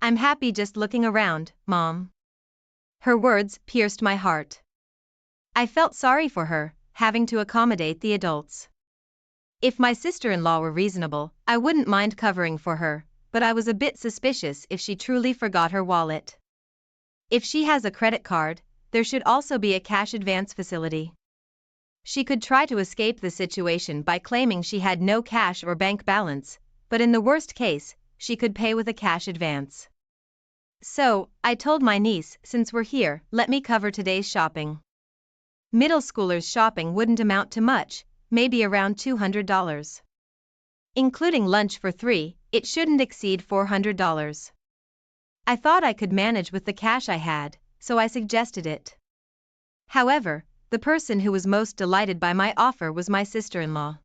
"I'm happy just looking around, Mom." Her words pierced my heart. I felt sorry for her, having to accommodate the adults. If my sister-in-law were reasonable, I wouldn't mind covering for her, but I was a bit suspicious if she truly forgot her wallet. If she has a credit card, there should also be a cash advance facility. She could try to escape the situation by claiming she had no cash or bank balance, but in the worst case, she could pay with a cash advance. So, I told my niece, "Since we're here, let me cover today's shopping." Middle schoolers' shopping wouldn't amount to much, maybe around $200. Including lunch for 3, it shouldn't exceed $400. I thought I could manage with the cash I had, so I suggested it. However, the person who was most delighted by my offer was my sister-in-law.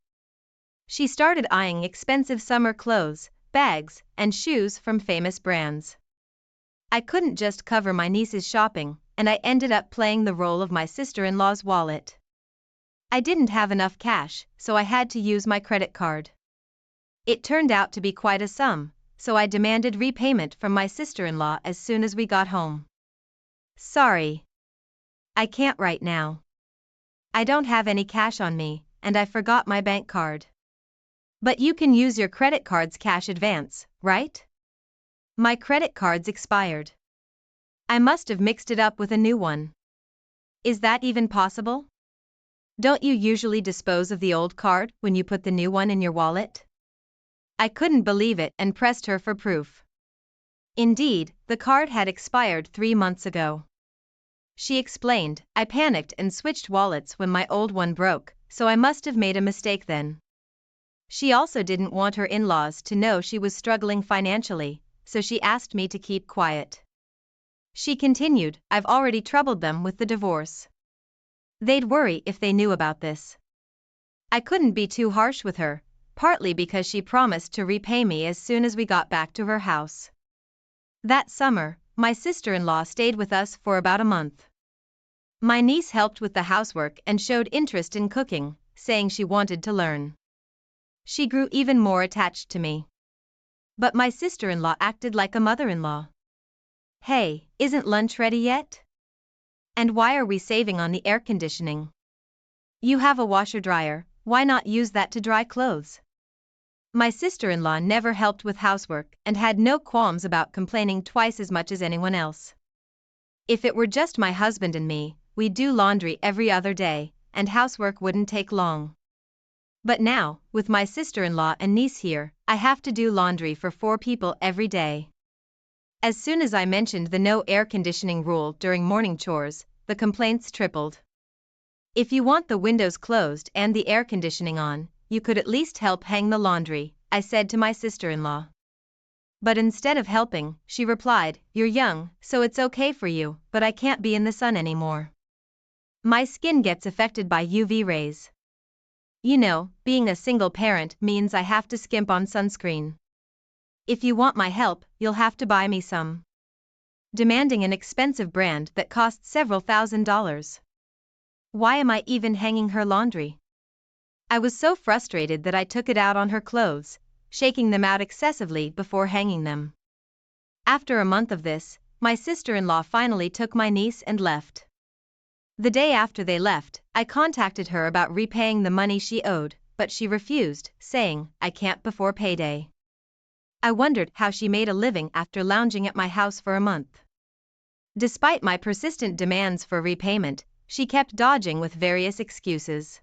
She started eyeing expensive summer clothes, bags, and shoes from famous brands. I couldn't just cover my niece's shopping, and I ended up playing the role of my sister-in-law's wallet. I didn't have enough cash, so I had to use my credit card. It turned out to be quite a sum, so I demanded repayment from my sister-in-law as soon as we got home. "Sorry. I can't right now. I don't have any cash on me, and I forgot my bank card. But you can use your credit card's cash advance, right? My credit card's expired. I must have mixed it up with a new one. Is that even possible? Don't you usually dispose of the old card when you put the new one in your wallet? I couldn't believe it and pressed her for proof. Indeed, the card had expired 3 months ago. She explained. I panicked and switched wallets when my old one broke, so I must have made a mistake then. She also didn't want her in-laws to know she was struggling financially, so she asked me to keep quiet. She continued, I've already troubled them with the divorce. They'd worry if they knew about this. I couldn't be too harsh with her, partly because she promised to repay me as soon as we got back to her house. That summer, my sister-in-law stayed with us for about a month. My niece helped with the housework and showed interest in cooking, saying she wanted to learn. She grew even more attached to me. But my sister-in-law acted like a mother-in-law. Hey, isn't lunch ready yet? And why are we saving on the air conditioning? You have a washer-dryer, why not use that to dry clothes? My sister-in-law never helped with housework and had no qualms about complaining twice as much as anyone else. If it were just my husband and me, we'd do laundry every other day, and housework wouldn't take long. But now, with my sister-in-law and niece here, I have to do laundry for 4 people every day. As soon as I mentioned the no air conditioning rule during morning chores, the complaints tripled. If you want the windows closed and the air conditioning on, you could at least help hang the laundry, I said to my sister-in-law. But instead of helping, she replied, You're young, so it's okay for you, but I can't be in the sun anymore. My skin gets affected by UV rays. You know, being a single parent means I have to skimp on sunscreen. If you want my help, you'll have to buy me some. Demanding an expensive brand that costs several $1,000s. Why am I even hanging her laundry? I was so frustrated that I took it out on her clothes, shaking them out excessively before hanging them. After a month of this, my sister-in-law finally took my niece and left. The day after they left, I contacted her about repaying the money she owed, but she refused, saying, I can't before payday. I wondered how she made a living after lounging at my house for a month. Despite my persistent demands for repayment, she kept dodging with various excuses.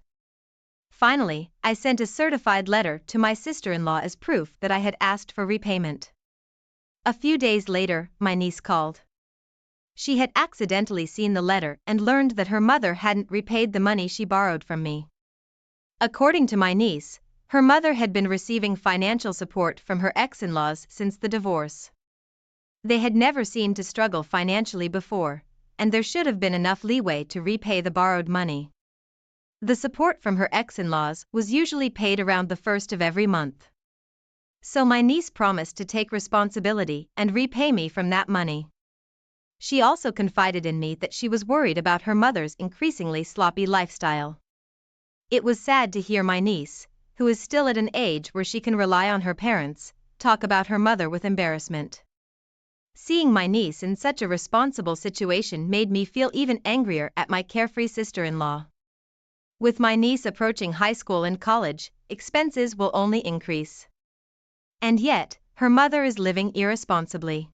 Finally, I sent a certified letter to my sister-in-law as proof that I had asked for repayment. A few days later, my niece called. She had accidentally seen the letter and learned that her mother hadn't repaid the money she borrowed from me. According to my niece, her mother had been receiving financial support from her ex-in-laws since the divorce. They had never seemed to struggle financially before, and there should have been enough leeway to repay the borrowed money. The support from her ex-in-laws was usually paid around the first of every month. So my niece promised to take responsibility and repay me from that money. She also confided in me that she was worried about her mother's increasingly sloppy lifestyle. It was sad to hear my niece, who is still at an age where she can rely on her parents, talk about her mother with embarrassment. Seeing my niece in such a responsible situation made me feel even angrier at my carefree sister-in-law. With my niece approaching high school and college, expenses will only increase. And yet, her mother is living irresponsibly.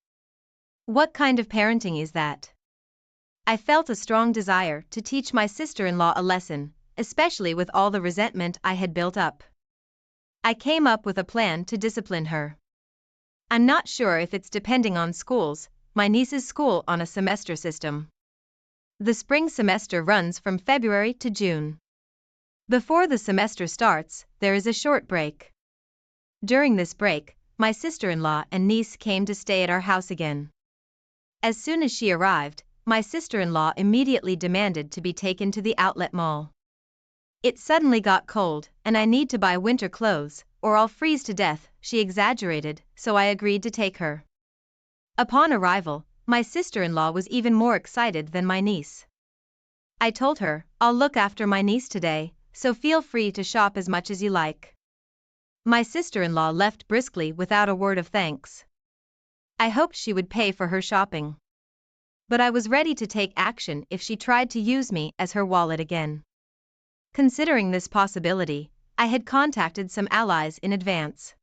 What kind of parenting is that? I felt a strong desire to teach my sister-in-law a lesson, especially with all the resentment I had built up. I came up with a plan to discipline her. I'm not sure if it's depending on schools, my niece's school on a semester system. The spring semester runs from February to June. Before the semester starts, there is a short break. During this break, my sister-in-law and niece came to stay at our house again. As soon as she arrived, my sister-in-law immediately demanded to be taken to the outlet mall. It suddenly got cold, and I need to buy winter clothes, or I'll freeze to death, she exaggerated, so I agreed to take her. Upon arrival, my sister-in-law was even more excited than my niece. I told her, I'll look after my niece today, so feel free to shop as much as you like. My sister-in-law left briskly without a word of thanks. I hoped she would pay for her shopping. But I was ready to take action if she tried to use me as her wallet again. Considering this possibility, I had contacted some allies in advance.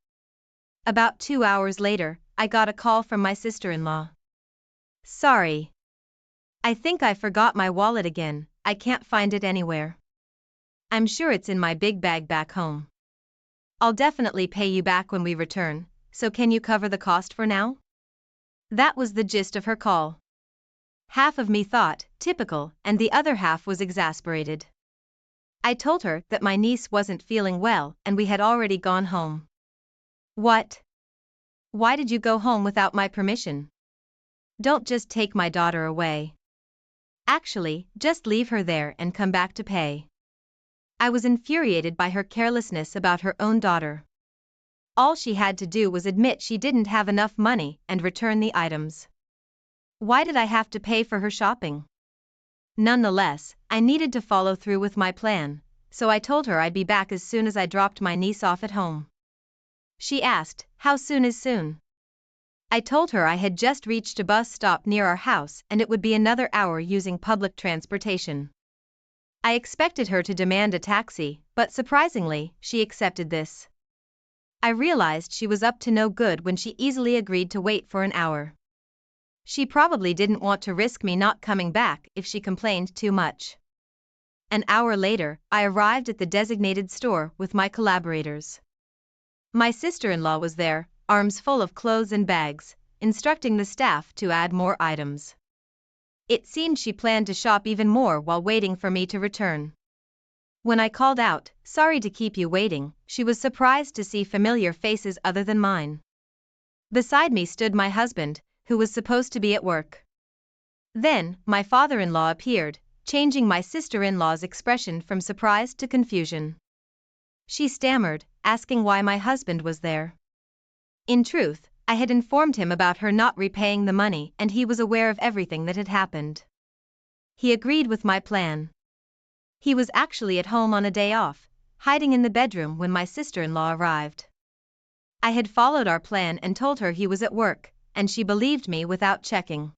About 2 hours later, I got a call from my sister-in-law. Sorry. I think I forgot my wallet again, I can't find it anywhere. I'm sure it's in my big bag back home. I'll definitely pay you back when we return, so can you cover the cost for now? That was the gist of her call. Half of me thought, typical, and the other half was exasperated. I told her that my niece wasn't feeling well and we had already gone home. What? Why did you go home without my permission? Don't just take my daughter away. Actually, just leave her there and come back to pay. I was infuriated by her carelessness about her own daughter. All she had to do was admit she didn't have enough money and return the items. Why did I have to pay for her shopping? Nonetheless, I needed to follow through with my plan, so I told her I'd be back as soon as I dropped my niece off at home. She asked, how soon is soon? I told her I had just reached a bus stop near our house and it would be another hour using public transportation. I expected her to demand a taxi, but surprisingly, she accepted this. I realized she was up to no good when she easily agreed to wait for an hour. She probably didn't want to risk me not coming back if she complained too much. An hour later, I arrived at the designated store with my collaborators. My sister-in-law was there, arms full of clothes and bags, instructing the staff to add more items. It seemed she planned to shop even more while waiting for me to return. When I called out, sorry to keep you waiting, she was surprised to see familiar faces other than mine. Beside me stood my husband, who was supposed to be at work. Then, my father-in-law appeared, changing my sister-in-law's expression from surprise to confusion. She stammered, asking why my husband was there. In truth, I had informed him about her not repaying the money and he was aware of everything that had happened. He agreed with my plan. He was actually at home on a day off, hiding in the bedroom when my sister-in-law arrived. I had followed our plan and told her he was at work, and she believed me without checking.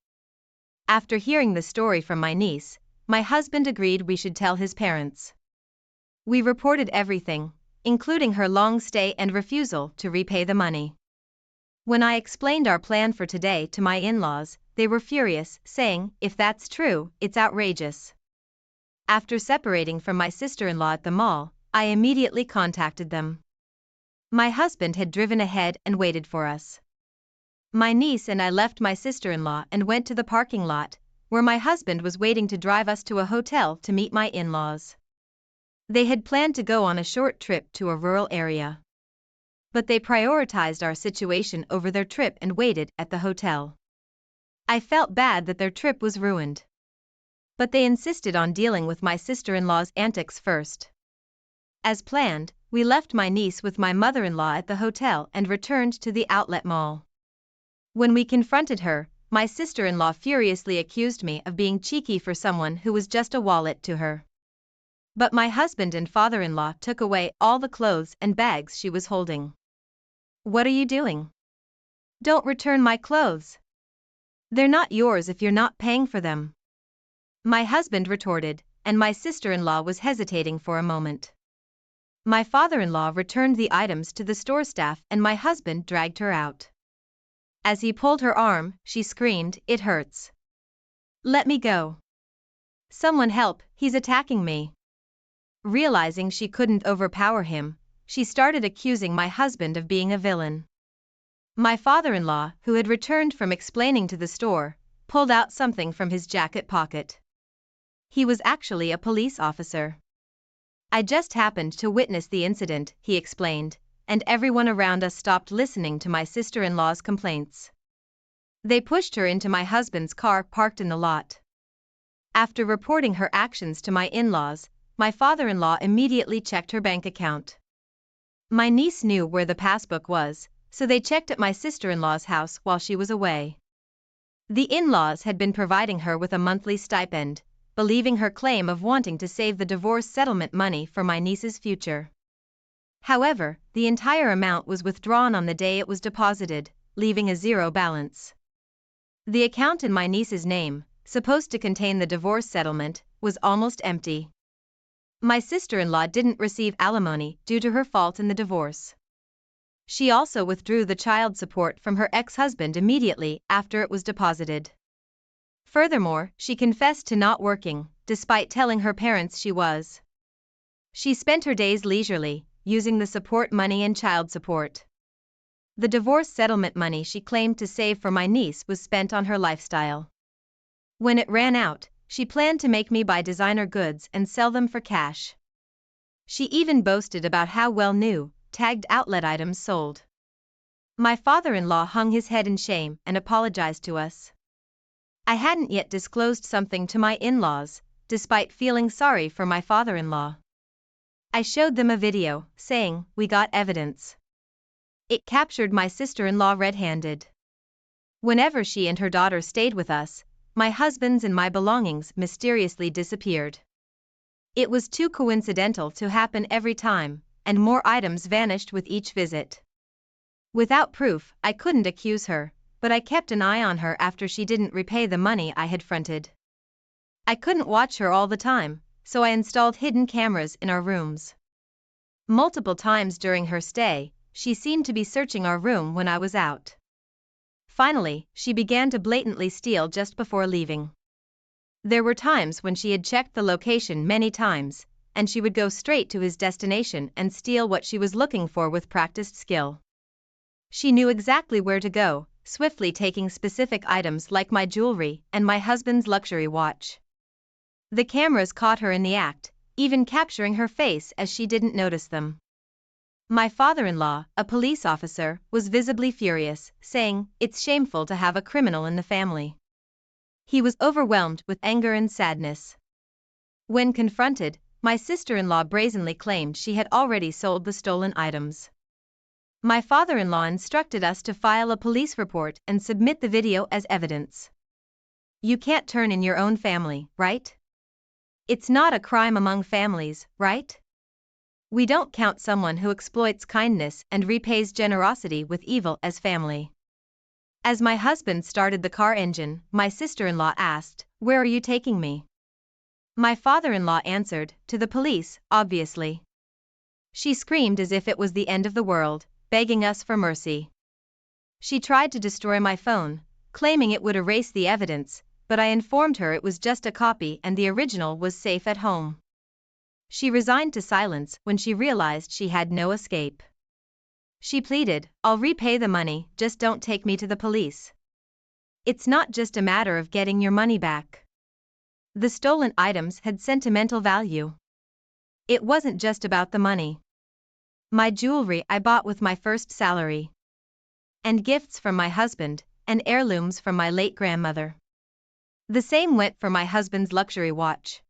After hearing the story from my niece, my husband agreed we should tell his parents. We reported everything, including her long stay and refusal to repay the money. When I explained our plan for today to my in-laws, they were furious, saying, if that's true, it's outrageous. After separating from my sister-in-law at the mall, I immediately contacted them. My husband had driven ahead and waited for us. My niece and I left my sister-in-law and went to the parking lot, where my husband was waiting to drive us to a hotel to meet my in-laws. They had planned to go on a short trip to a rural area. But they prioritized our situation over their trip and waited at the hotel. I felt bad that their trip was ruined. But they insisted on dealing with my sister-in-law's antics first. As planned, we left my niece with my mother-in-law at the hotel and returned to the outlet mall. When we confronted her, my sister-in-law furiously accused me of being cheeky for someone who was just a wallet to her. But my husband and father-in-law took away all the clothes and bags she was holding. What are you doing? Don't return my clothes. They're not yours if you're not paying for them. My husband retorted, and my sister-in-law was hesitating for a moment. My father-in-law returned the items to the store staff and my husband dragged her out. As he pulled her arm, she screamed, it hurts. Let me go. Someone help, he's attacking me. Realizing she couldn't overpower him, she started accusing my husband of being a villain. My father-in-law, who had returned from explaining to the store, pulled out something from his jacket pocket. He was actually a police officer. I just happened to witness the incident, he explained, and everyone around us stopped listening to my sister-in-law's complaints. They pushed her into my husband's car parked in the lot. After reporting her actions to my in-laws, my father-in-law immediately checked her bank account. My niece knew where the passbook was, so they checked at my sister-in-law's house while she was away. The in-laws had been providing her with a monthly stipend, believing her claim of wanting to save the divorce settlement money for my niece's future. However, the entire amount was withdrawn on the day it was deposited, leaving a zero balance. The account in my niece's name, supposed to contain the divorce settlement, was almost empty. My sister-in-law didn't receive alimony due to her fault in the divorce. She also withdrew the child support from her ex-husband immediately after it was deposited. Furthermore, she confessed to not working, despite telling her parents she was. She spent her days leisurely, using the support money and child support. The divorce settlement money she claimed to save for my niece was spent on her lifestyle. When it ran out, she planned to make me buy designer goods and sell them for cash. She even boasted about how well new, tagged outlet items sold. My father-in-law hung his head in shame and apologized to us. I hadn't yet disclosed something to my in-laws, despite feeling sorry for my father-in-law. I showed them a video, saying, "We got evidence." It captured my sister-in-law red-handed. Whenever she and her daughter stayed with us, my husband's and my belongings mysteriously disappeared. It was too coincidental to happen every time, and more items vanished with each visit. Without proof, I couldn't accuse her, but I kept an eye on her after she didn't repay the money I had fronted. I couldn't watch her all the time, so I installed hidden cameras in our rooms. Multiple times during her stay, she seemed to be searching our room when I was out. Finally, she began to blatantly steal just before leaving. There were times when she had checked the location many times, and she would go straight to his destination and steal what she was looking for with practiced skill. She knew exactly where to go, swiftly taking specific items like my jewelry and my husband's luxury watch. The cameras caught her in the act, even capturing her face as she didn't notice them. My father-in-law, a police officer, was visibly furious, saying, "It's shameful to have a criminal in the family." He was overwhelmed with anger and sadness. When confronted, my sister-in-law brazenly claimed she had already sold the stolen items. My father-in-law instructed us to file a police report and submit the video as evidence. You can't turn in your own family, right? It's not a crime among families, right? We don't count someone who exploits kindness and repays generosity with evil as family. As my husband started the car engine, my sister-in-law asked, "Where are you taking me?" My father-in-law answered, "To the police, obviously." She screamed as if it was the end of the world, begging us for mercy. She tried to destroy my phone, claiming it would erase the evidence, but I informed her it was just a copy and the original was safe at home. She resigned to silence when she realized she had no escape. She pleaded, "I'll repay the money, just don't take me to the police." It's not just a matter of getting your money back. The stolen items had sentimental value. It wasn't just about the money. My jewelry I bought with my first salary. And gifts from my husband, and heirlooms from my late grandmother. The same went for my husband's luxury watch.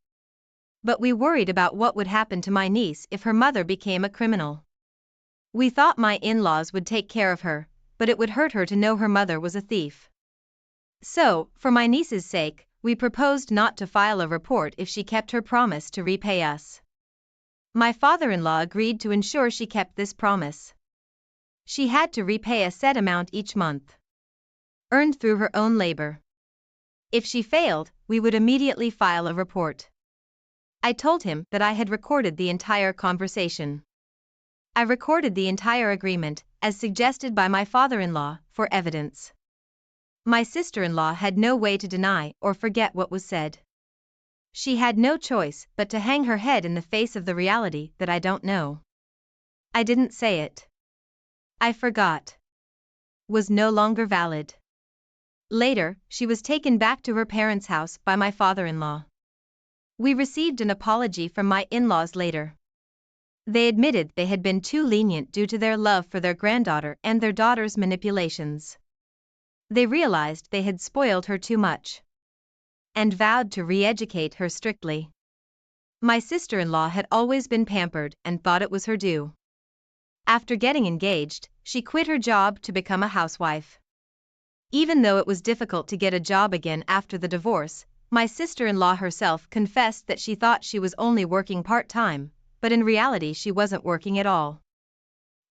But we worried about what would happen to my niece if her mother became a criminal. We thought my in-laws would take care of her, but it would hurt her to know her mother was a thief. So, for my niece's sake, we proposed not to file a report if she kept her promise to repay us. My father-in-law agreed to ensure she kept this promise. She had to repay a set amount each month, earned through her own labor. If she failed, we would immediately file a report. I told him that I had recorded the entire conversation. I recorded the entire agreement, as suggested by my father-in-law, for evidence. My sister-in-law had no way to deny or forget what was said. She had no choice but to hang her head in the face of the reality that I don't know. I didn't say it. I forgot. Was no longer valid. Later, she was taken back to her parents' house by my father-in-law. We received an apology from my in-laws later. They admitted they had been too lenient due to their love for their granddaughter and their daughter's manipulations. They realized they had spoiled her too much, and vowed to re-educate her strictly. My sister-in-law had always been pampered and thought it was her due. After getting engaged, she quit her job to become a housewife. Even though it was difficult to get a job again after the divorce, my sister-in-law herself confessed that she thought she was only working part-time, but in reality she wasn't working at all.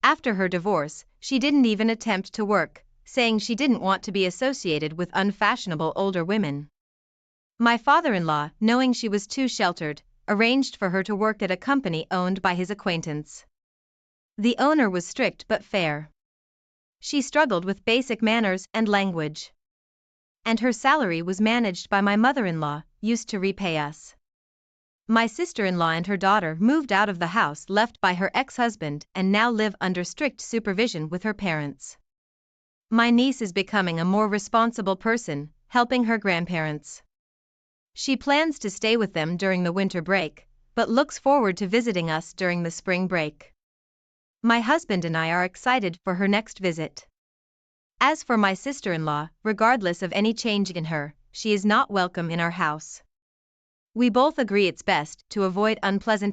After her divorce, she didn't even attempt to work, saying she didn't want to be associated with unfashionable older women. My father-in-law, knowing she was too sheltered, arranged for her to work at a company owned by his acquaintance. The owner was strict but fair. She struggled with basic manners and language. And her salary was managed by my mother-in-law, used to repay us. My sister-in-law and her daughter moved out of the house left by her ex-husband and now live under strict supervision with her parents. My niece is becoming a more responsible person, helping her grandparents. She plans to stay with them during the winter break, but looks forward to visiting us during the spring break. My husband and I are excited for her next visit. As for my sister-in-law, regardless of any change in her, she is not welcome in our house. We both agree it's best to avoid unpleasant